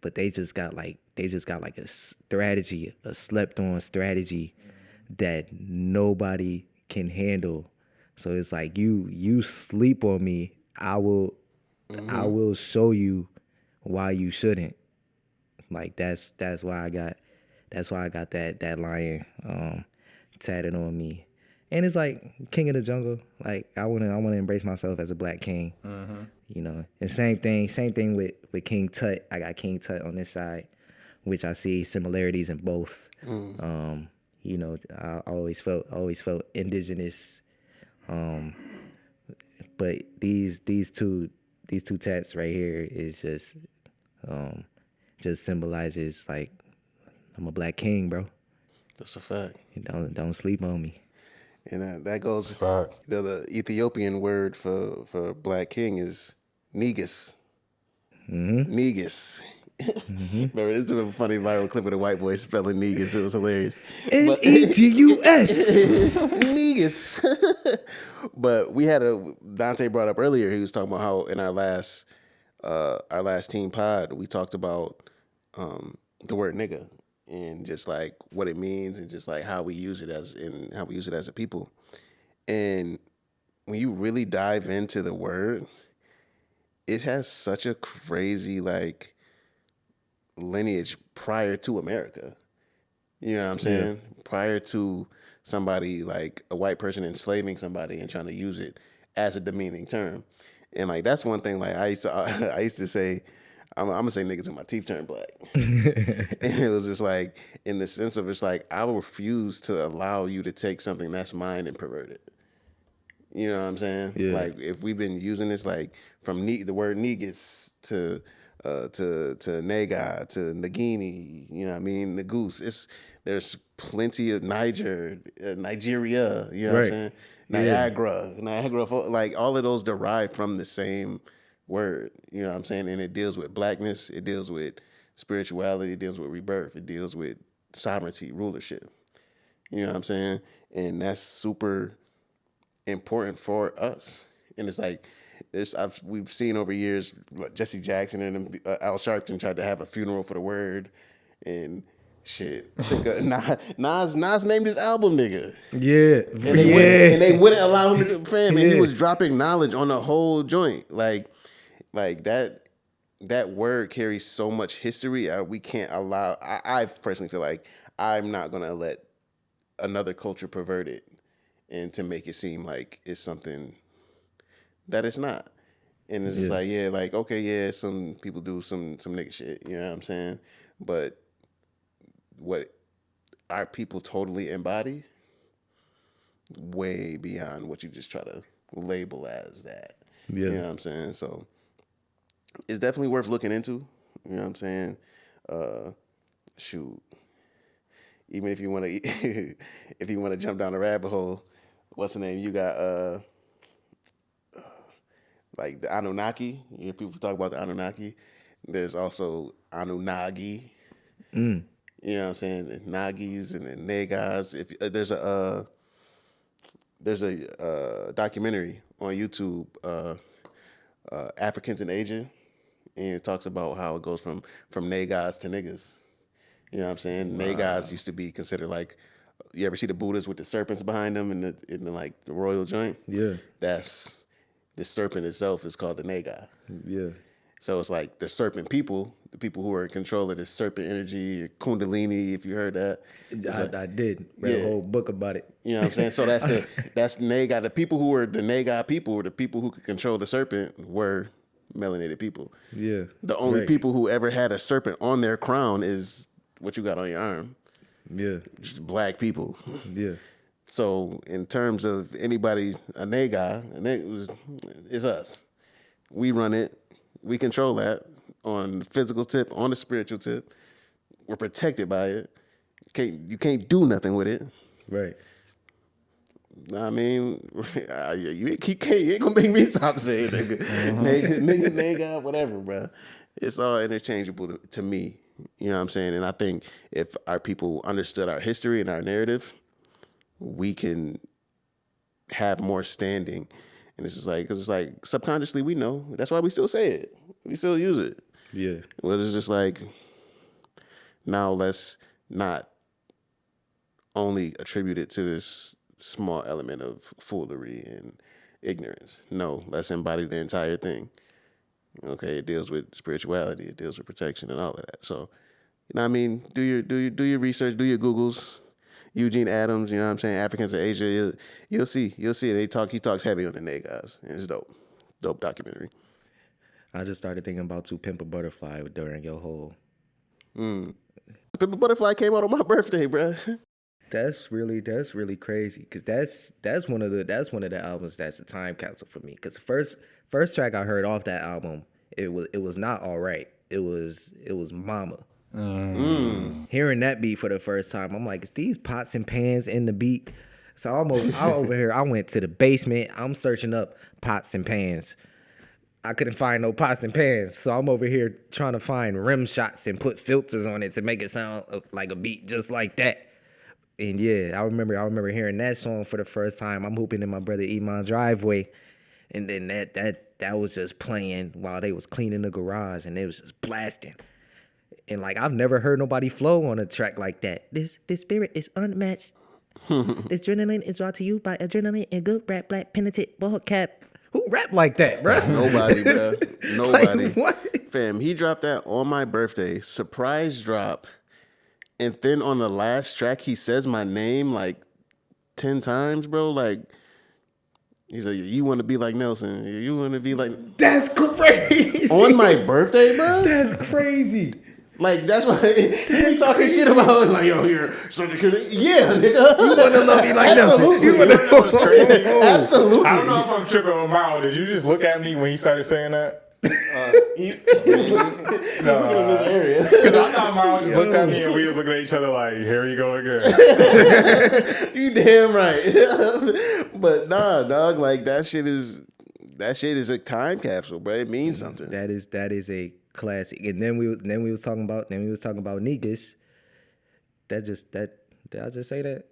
but they just got like a strategy, a slept on strategy that nobody can handle. So it's like you sleep on me, I will show you why you shouldn't. Like that's why I got that lion tatted on me. And it's like king of the jungle. Like I wanna embrace myself as a black king. Mm-hmm. You know. And same thing with King Tut. I got King Tut on this side, which I see similarities in both. You know, I always felt indigenous. But these two tats right here is just symbolizes like I'm a black king, bro. That's a fact. Don't sleep on me. And that goes, the Ethiopian word for black king is negus. Mm-hmm. Negus. Mm-hmm. Remember, it's a funny viral clip of the white boy spelling negus. It was hilarious. Negus. Negus. But we had Dante brought up earlier, he was talking about how in our last team pod, we talked about the word nigga. And just like what it means, and just like how we use it as a people. And when you really dive into the word, it has such a crazy like lineage prior to America. You know what I'm saying? Yeah. Prior to somebody like a white person enslaving somebody and trying to use it as a demeaning term. And like that's one thing. Like I used to say, I'm gonna say niggas till my teeth turn black. And it was just like, in the sense of, it's like, I will refuse to allow you to take something that's mine and pervert it. You know what I'm saying? Yeah. Like, if we've been using this, like, from the word negus to Nega, to Nagini, you know what I mean, the Goose. There's plenty of Nigeria, you know what I'm saying? Niagara, like all of those derive from the same word, you know what I'm saying? And it deals with blackness, it deals with spirituality, it deals with rebirth, it deals with sovereignty, rulership. You know what I'm saying? And that's super important for us. And it's like we've seen over years Jesse Jackson and Al Sharpton tried to have a funeral for the word, and shit. I think Nas named his album nigga. Yeah. And they wouldn't allow him to do fam, and he was dropping knowledge on the whole joint. Like that word carries so much history. We can't allow. I personally feel like I'm not gonna let another culture pervert it and to make it seem like it's something that it's not. And it's just like, some people do some nigga shit, you know what I'm saying? But what our people totally embody, way beyond what you just try to label as that. Yeah. You know what I'm saying? So it's definitely worth looking into. You know what I'm saying? Shoot. Even if you want to jump down the rabbit hole, what's the name? You got like the Anunnaki. You hear people talk about the Anunnaki. There's also Anunnaki. You know what I'm saying? The Nagis and the Negas. If there's a documentary on YouTube, Africans in Asia, and it talks about how it goes from Negas to niggas. You know what I'm saying? Wow. Negas used to be considered like, you ever see the Buddhas with the serpents behind them in the like the royal joint? Yeah. That's the serpent itself is called the Nega. Yeah. So it's like the serpent people, the people who are in control of the serpent energy, Kundalini, if you heard that. I did. Read a whole book about it. You know what I'm saying? So that's Nega. The people who were the Nega people, were the people who could control the serpent, were melanated people. Yeah. The only people who ever had a serpent on their crown is what you got on your arm. Yeah. Just black people. Yeah. So in terms of anybody, a Nega, it's us. We run it. We control that on the physical tip, on the spiritual tip. We're protected by it. You can't do nothing with it. Right. I mean, you ain't gonna make me stop saying nigga. Nigga, whatever, bro. It's all interchangeable to me. You know what I'm saying? And I think if our people understood our history and our narrative, we can have more standing. And it's just like, because it's like subconsciously we know. That's why we still say it. We still use it. Yeah. Well, it's just like, now let's not only attribute it to this small element of foolery and ignorance. No, let's embody the entire thing. Okay, it deals with spirituality, it deals with protection and all of that. So, you know what I mean? Do your research, do your Googles. Eugene Adams, you know what I'm saying? Africans in Asia, you'll see. He talks heavy on the Negas. It's dope. Dope documentary. I just started thinking about To Pimp a Butterfly during your whole. Pimp a Butterfly came out on my birthday, bro. That's really crazy, because that's one of the albums that's a time capsule for me. Because the first track I heard off that album, it was not all right. It was Mama. Hearing that beat for the first time, I'm like, it's these pots and pans in the beat. So I'm over here. I went to the basement. I'm searching up pots and pans. I couldn't find no pots and pans, so I'm over here trying to find rim shots and put filters on it to make it sound like a beat just like that. And yeah, I remember hearing that song for the first time. I'm hooping in my brother Iman's driveway, and then that was just playing while they was cleaning the garage, and it was just blasting. And like, I've never heard nobody flow on a track like that. This spirit is unmatched. This adrenaline is brought to you by Adrenaline and Good Rap Black Penitent Ball Cap. Who rap like that, bro? Nobody, bro. Nobody. Like, what? Fam, he dropped that on my birthday. Surprise drop. And then on the last track, he says my name like 10 times, bro. Like, he's like, you want to be like Nelson. You want to be like... That's crazy. On my birthday, bro? That's crazy. Like, that's why he talking shit about, like, yo, you're such a kid. Yeah, nigga. You want to love me like Nelson. You want to crazy. Absolutely. I don't know if I'm tripping on Mao. Did you just look at me when he started saying that? He's looking in this area. Because I thought Miles just looked at me and we was looking at each other like, here we go again. You damn right. But nah, dog, like that shit is a time capsule, bro. It means something. That is a classic. And then we was talking about niggas. Did I just say that?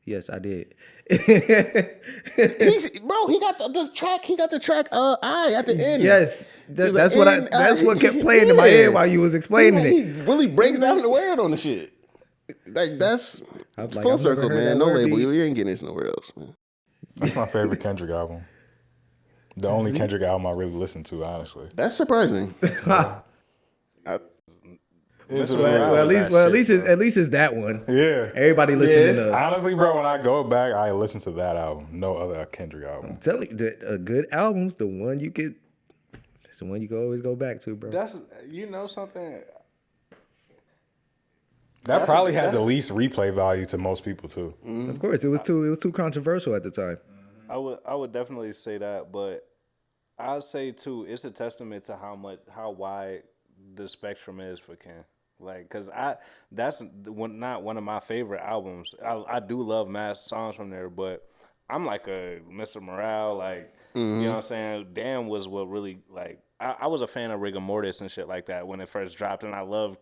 Yes, I did. He got the track. He got the track. I at the end. Yes, that's what kept playing in my head while you was explaining He it. really breaks down the word on the shit. Like that's full circle, man. No label. You ain't getting this nowhere else, man. That's my favorite Kendrick album. The only Kendrick album I really listen to, honestly. That's surprising. At least it's that one. Yeah. Everybody listening to. Honestly, bro, when I go back, I listen to that album. No other Kendrick album. I'm telling you, a good album's the one you could always go back to, bro. That's something. That probably has the least replay value to most people too. Of course, it was too controversial at the time. I would definitely say that, but I'd say too, it's a testament to how wide the spectrum is for Ken. Like, cause that's not one of my favorite albums. I do love mad songs from there, but I'm like a Mr. Morale, like, you know what I'm saying? Damn was what really, like, I was a fan of Rigor Mortis and shit like that when it first dropped, and I loved,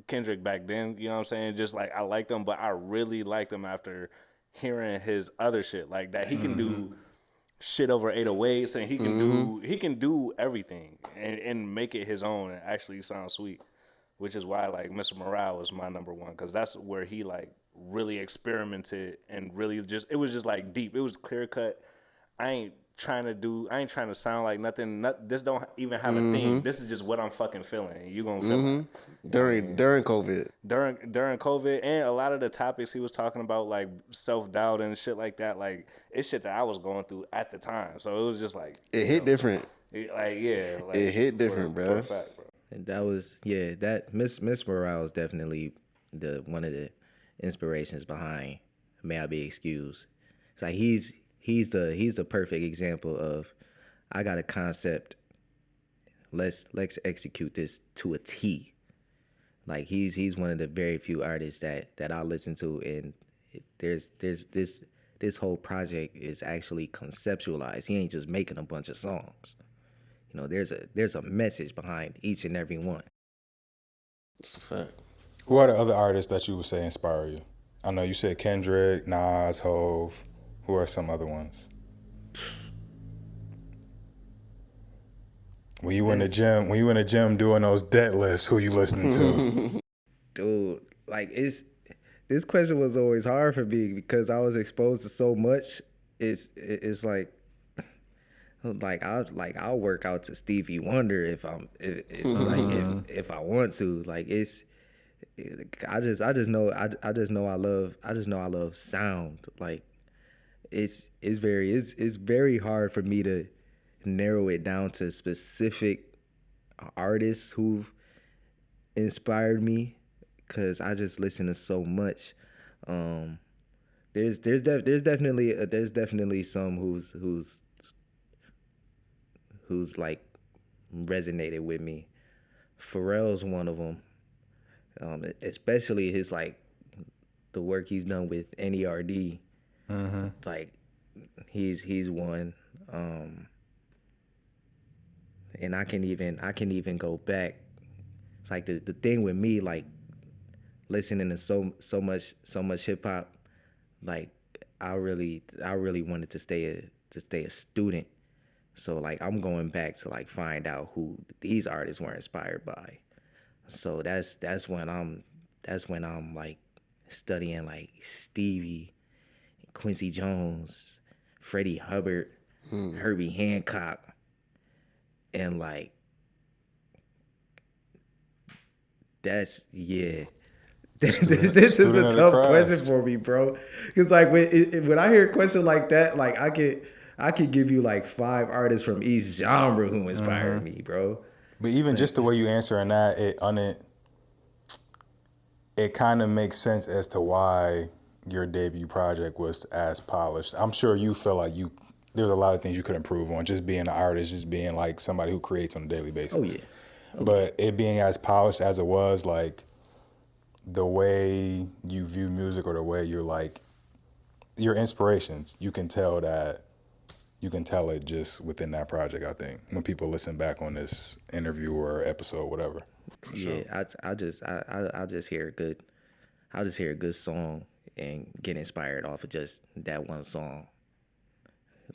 Kendrick back then, you know what I'm saying? Just like, I liked him, but I really liked him after hearing his other shit, like that he can do shit over 808s, and he can do everything and make it his own and actually sound sweet, which is why like Mr. Morale was my number one, because that's where he like really experimented and really it was just like deep. It was clear cut. I ain't trying to sound like nothing. This don't even have a theme. This is just what I'm fucking feeling, and you gonna feel it. During COVID. During COVID, and a lot of the topics he was talking about, like self-doubt and shit like that, like it's shit that I was going through at the time. So it was just like it hit different. It hit different, bro. Fact, bro. And that was that Miss Morale is definitely one of the inspirations behind May I Be Excused. It's like he's the perfect example of, I got a concept, let's execute this to a T. Like he's one of the very few artists that I listen to, and there's this whole project is actually conceptualized. He ain't just making a bunch of songs. There's a message behind each and every one. It's a fact. Who are the other artists that you would say inspire you? I know you said Kendrick, Nas, Hove. Who are some other ones? When you in the gym doing those deadlifts, who you listening to? Dude, like this question was always hard for me because I was exposed to so much. It's like I'll work out to Stevie Wonder if I want to. Like I just know I love sound. Like it's very hard for me to narrow it down to specific artists who've inspired me, because I just listen to so much. There's definitely some who's like resonated with me. Pharrell's one of them, especially his like the work he's done with NERD. Like he's one, and I can even go back. It's like the thing with me, like listening to so much hip hop, like I really wanted to stay a student. So like I'm going back to like find out who these artists were inspired by. So that's when I'm like studying like Stevie, Quincy Jones, Freddie Hubbard, Herbie Hancock, and like this is a tough question for me, bro. Because like when I hear a question like that, like I could give you like 5 artists from each genre who inspired me, bro. But even just the way you answering that, it kind of makes sense as to why your debut project was as polished. I'm sure you feel like you there's a lot of things you could improve on. Just being an artist, just being like somebody who creates on a daily basis. Oh yeah. But it being as polished as it was, like the way you view music or the way you're like your inspirations, you can tell it just within that project. I think when people listen back on this interview or episode, whatever. Yeah, I just hear a good song and get inspired off of just that one song.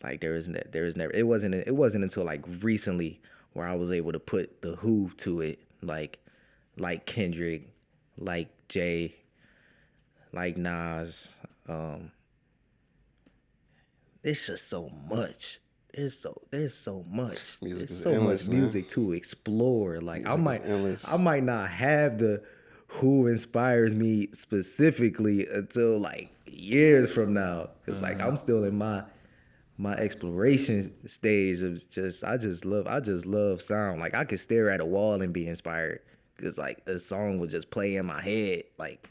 Like there is never it wasn't until like recently where I was able to put the who to it, like Kendrick, like Jay, like Nas. It's just so much. There's so much. There's so much music to explore. Like I might not have the who inspires me specifically until like years from now, because like I'm still in my exploration stage of just I just love sound. Like I could stare at a wall and be inspired because like a song would just play in my head. Like,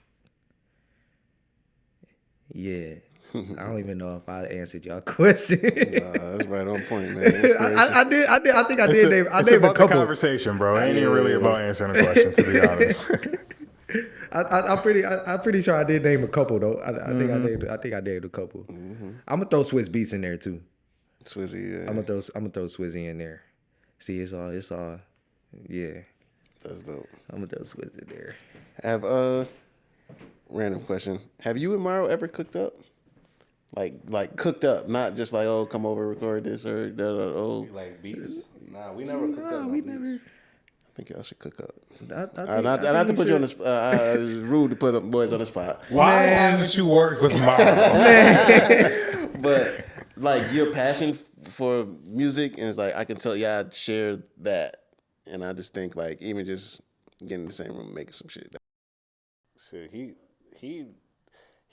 yeah. I don't even know if I answered y'all question. That's right on point, man. I did. I think I did. It's about the conversation, bro. It ain't even really about answering the question, to be honest. I'm pretty sure I did name a couple though. I think I named a couple. Mm-hmm. I'm gonna throw Swiss Beats in there too. Swizzy, yeah. I'm gonna throw Swizzy in there. See, it's all, yeah. That's dope. I'm gonna throw Swizzy in there. Have random question. Have you and Mario ever cooked up? Like cooked up, not just like, oh, come over, record this or oh. Like beats? Nah, we never cooked up. We beats. never. I think y'all should cook up. I not to put you on the spot. It's rude to put up boys on the spot. Why haven't you worked with Mario? But like your passion for music, and it's like I can tell I share that, and I just think like even just getting in the same room making some shit. Shit, he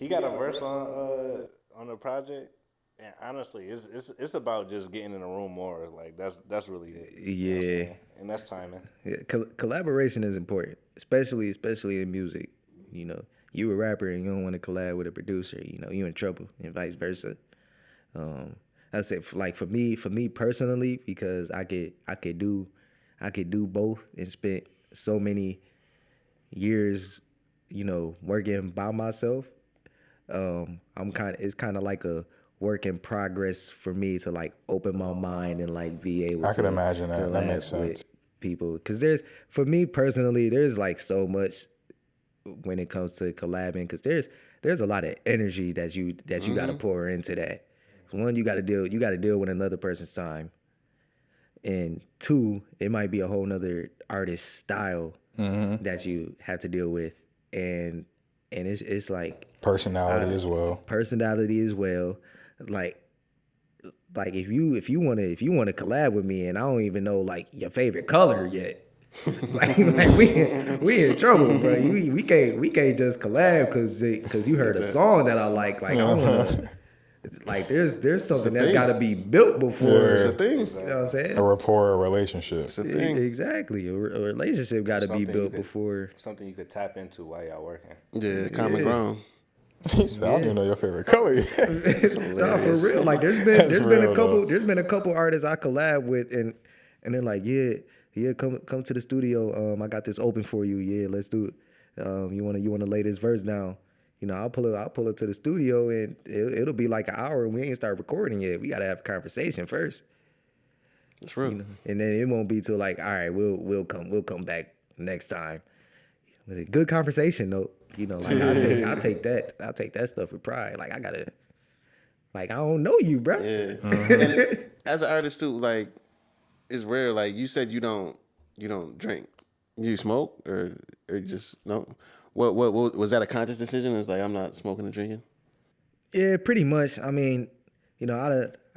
got a verse on the project, and honestly, it's about just getting in the room more. Like that's really it. Yeah, and that's timing. Yeah, collaboration is important, especially in music. You know, you a rapper and you don't want to collab with a producer. You know, you in trouble, and vice versa. That's it. Like for me personally, because I could do both and spent so many years, you know, working by myself. It's kind of like a work in progress for me to like open my mind and like be able. I can imagine that. That makes sense. With people, because for me personally, there's like so much when it comes to collabing, because there's a lot of energy that you got to pour into that. One, you got to deal with another person's time, and two, it might be a whole nother artist style that you have to deal with, and it's like personality as well. Like if you want to collab with me and I don't even know like your favorite color yet, like we in trouble, bro. We can't just collab because you heard a song that I like. Like I don't wanna, like there's something that's got to be built before. It's a thing. You know what I'm saying? A rapport, a relationship. It's a thing. Exactly. A relationship got to be built before. Something you could tap into while y'all working. Yeah, common ground. He said, I don't even know your favorite color yet. No, for real. Like there's been a couple artists I collab with and they're like, yeah, come to the studio. I got this open for you. Yeah, let's do it. You wanna lay this verse down? You know, I'll pull up to the studio and it'll be like an hour and we ain't start recording yet. We gotta have a conversation first. That's real. You know? And then it won't be till like, all right, we'll come back next time. With a good conversation though. You know, like I'll take that stuff with pride. Like I don't know you, bro. Yeah. And as an artist too, like it's rare. Like you said, you don't drink. You smoke or just no. What was that a conscious decision? It's like I'm not smoking and drinking. Yeah, pretty much. I mean, you know, out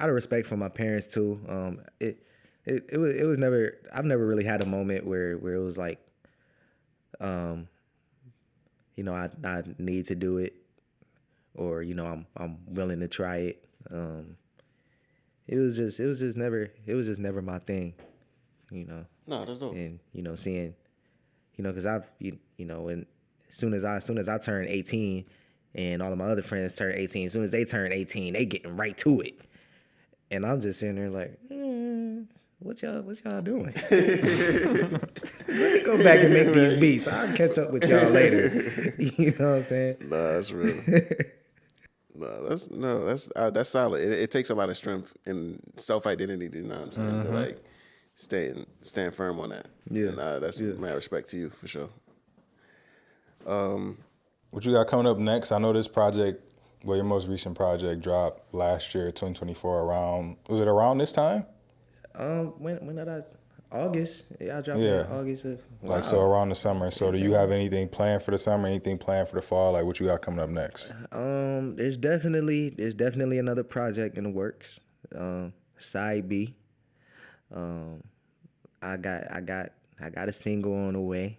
of respect for my parents too. It was never. I've never really had a moment where it was like, you know, I need to do it, or you know, I'm willing to try it. It was just never my thing, you know. No, that's dope. And you know, seeing, you know, because you know, and as soon as I turned 18, and all of my other friends turned 18, as soon as they turned 18, they getting right to it. And I'm just sitting there like, what y'all doing? Let me go back and make these beats. I'll catch up with y'all later. You know what I'm saying? Nah, that's real. That's solid. It takes a lot of strength and self-identity, you know what I'm saying, to like stand firm on that. Yeah. And that's mad respect to you for sure. What you got coming up next? I know this project, well, your most recent project dropped last year, 2024, was it around this time? When did August? Yeah, I dropped it in August. Like, so around the summer. So do you have anything planned for the summer, anything planned for the fall? Like, what you got coming up next? There's definitely another project in the works. Side B. I got a single on the way.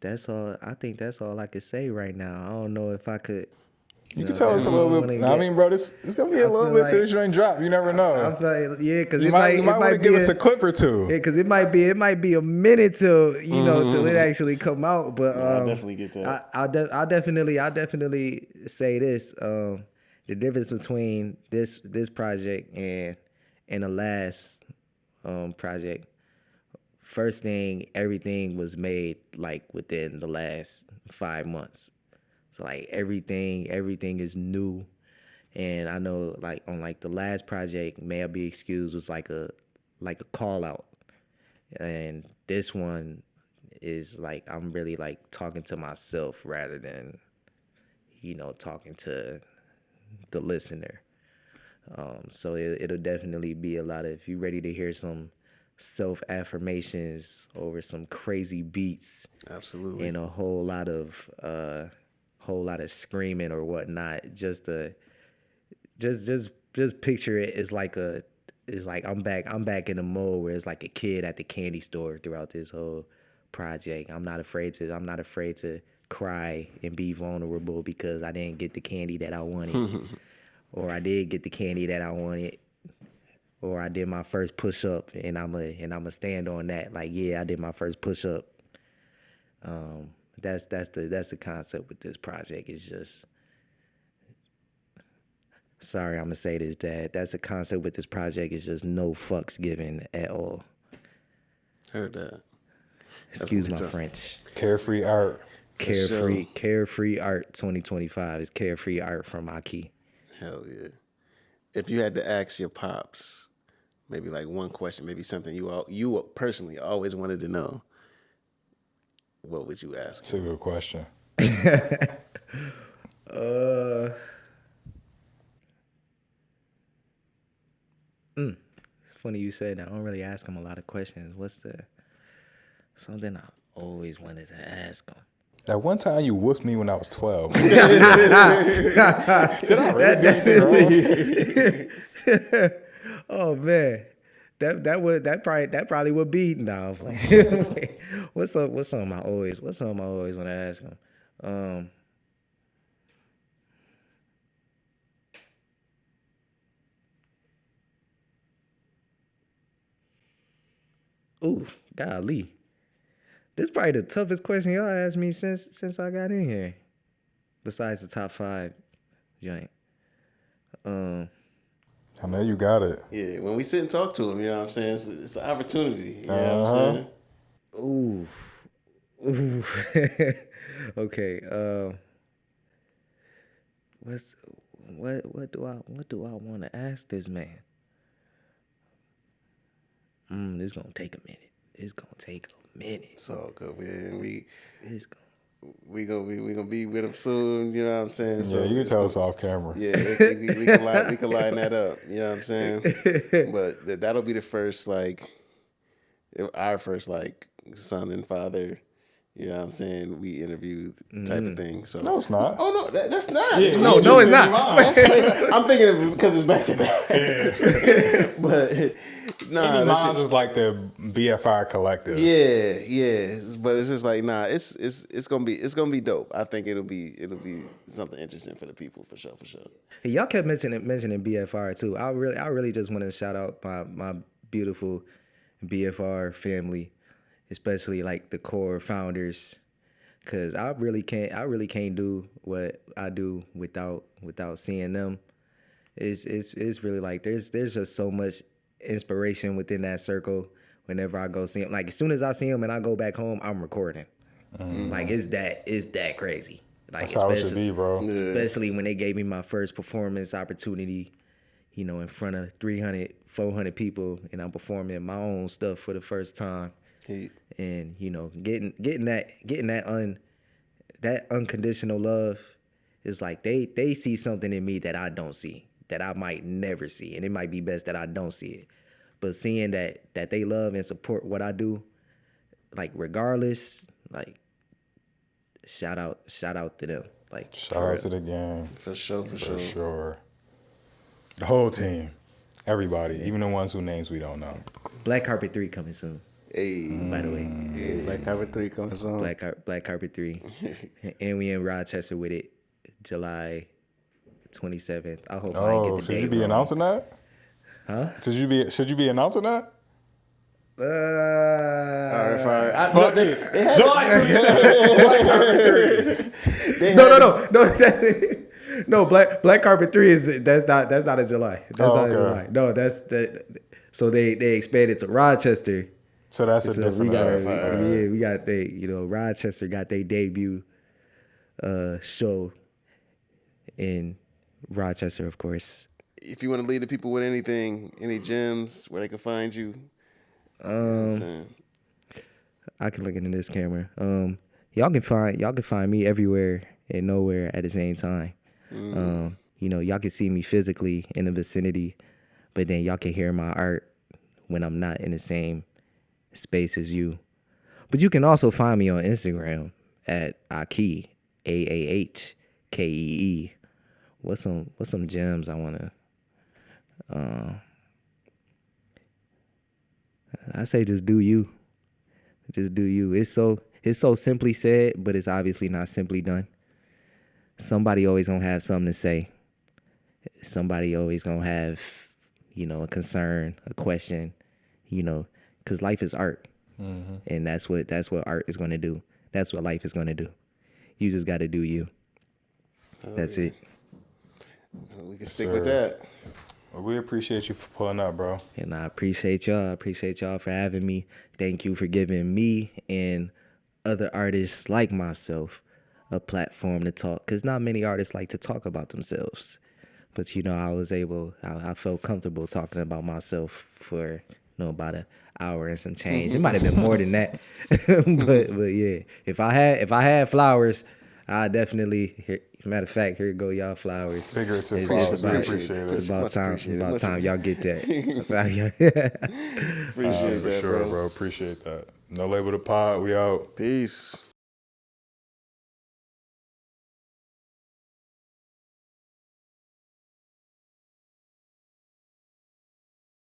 That's all. I think that's all I could say right now. I don't know if I could. You can tell us a little bit. I mean, bro, it's gonna be a little bit till this joint drop. You never know. I feel like, yeah, because you might want to give us a clip or two. Yeah, because it might be a minute till till it actually come out. But I definitely get that. I'll definitely say this. The difference between this project and the last project. First thing, everything was made like within the last 5 months. So like everything is new. And I know like on like the last project, May I Be Excused was like a call out. And this one is like I'm really like talking to myself rather than, talking to the listener. So it'll definitely be a lot of, if you're ready to hear some self-affirmations over some crazy beats, absolutely, and a whole lot of screaming or whatnot, just picture it as like I'm back in the mode where it's like a kid at the candy store throughout this whole project. I'm not afraid to cry and be vulnerable because I didn't get the candy that I wanted or I did get the candy that I wanted. Or I did my first push up, and I'ma stand on that. Like, yeah, I did my first push up. That's the concept with this project. It's just, sorry, I'm gonna say this, Dad. That's the concept with this project. It's just no fucks given at all. Heard that. Excuse my French. Carefree art. Carefree art 2025 is carefree art from AAHKEE. Hell yeah. If you had to ask your pops, maybe like one question, maybe something you personally always wanted to know, what would you ask? It's a good question. It's funny you said that. I don't really ask him a lot of questions. What's something I always wanted to ask him? That one time you whooped me when I was 12. Did I really do anything wrong? Oh man, that probably would be no. What's something I always want to ask him? Ooh, golly. This is probably the toughest question y'all asked me since I got in here. Besides the top 5 joint. I know you got it. Yeah, when we sit and talk to him, you know what I'm saying? It's an opportunity. You know what I'm saying? Ooh. Okay. What do I want to ask this man? This gonna take a minute. It's all good, man. We gonna be with him soon. You know what I'm saying? So you can tell us off camera. Yeah, we can line that up. You know what I'm saying? But that'll be the first our first son and father. You know what I'm saying? We interviewed type of thing. So no, it's not. Oh no, that's not. Yeah, no, it's not. I'm thinking of it because it's back to back. But nah, mine's just like the BFI collective. Yeah. But it's just like it's gonna be dope. I think it'll be something interesting for the people for sure. Hey, y'all kept mentioning BFR too. I really just want to shout out my beautiful BFR family, especially like the core founders, Cause I really can't do what I do without seeing them. It's really like there's just so much inspiration within that circle. Whenever I go see them, like as soon as I see them and I go back home, I'm recording. Like it's that crazy. Like That's how it should be, bro. Especially when they gave me my first performance opportunity, you know, in front of 300, 400 people, and I'm performing my own stuff for the first time. And you know, getting that unconditional love is like they see something in me that I don't see, that I might never see, and it might be best that I don't see it. But seeing that they love and support what I do, like regardless, like shout out to them. Like shout out to the gang. For sure. The whole team. Everybody, even the ones whose names we don't know. Black Carpet 3 coming soon. Hey. By the way. Yeah, Black Carpet 3 coming soon. Black Carpet 3. And we in Rochester with it, July 27th. I hope I ain't get the should date you be wrong. announcing that? Huh? Should you be announcing that? All right, fine. Fuck it. July 27th. No, Black Carpet 3 is that's not in July. That's not in okay. July. No, that's that. So they expanded to Rochester. So that's a different. We got Rochester got their debut show in Rochester, of course. If you want to lead the people with anything, any gems where they can find you, you know what I'm saying? I can look into this camera. Y'all can find me everywhere and nowhere at the same time. Y'all can see me physically in the vicinity, but then y'all can hear my art when I'm not in the same space as you. But you can also find me on Instagram at AAHKEE, AAHKEE. What's some gems I wanna I say just do you. Just do you. It's so simply said, but it's obviously not simply done. Somebody always gonna have something to say. Somebody always gonna have, a concern, a question, because life is art. And that's what art is gonna do. That's what life is gonna do. You just gotta do you. That's it. We can stick with that. Well, we appreciate you for pulling up, bro. And I appreciate y'all. I appreciate y'all for having me. Thank you for giving me and other artists like myself a platform to talk. Because not many artists like to talk about themselves. But, I felt comfortable talking about myself for, about an hour and some change. It might have been more than that. but yeah, if I had flowers, I definitely... Matter of fact, here go y'all flowers. Figurative flowers. We appreciate it. It's about time y'all get that. Appreciate that, for sure, bro. Appreciate that. No Label the Pod. We out. Peace.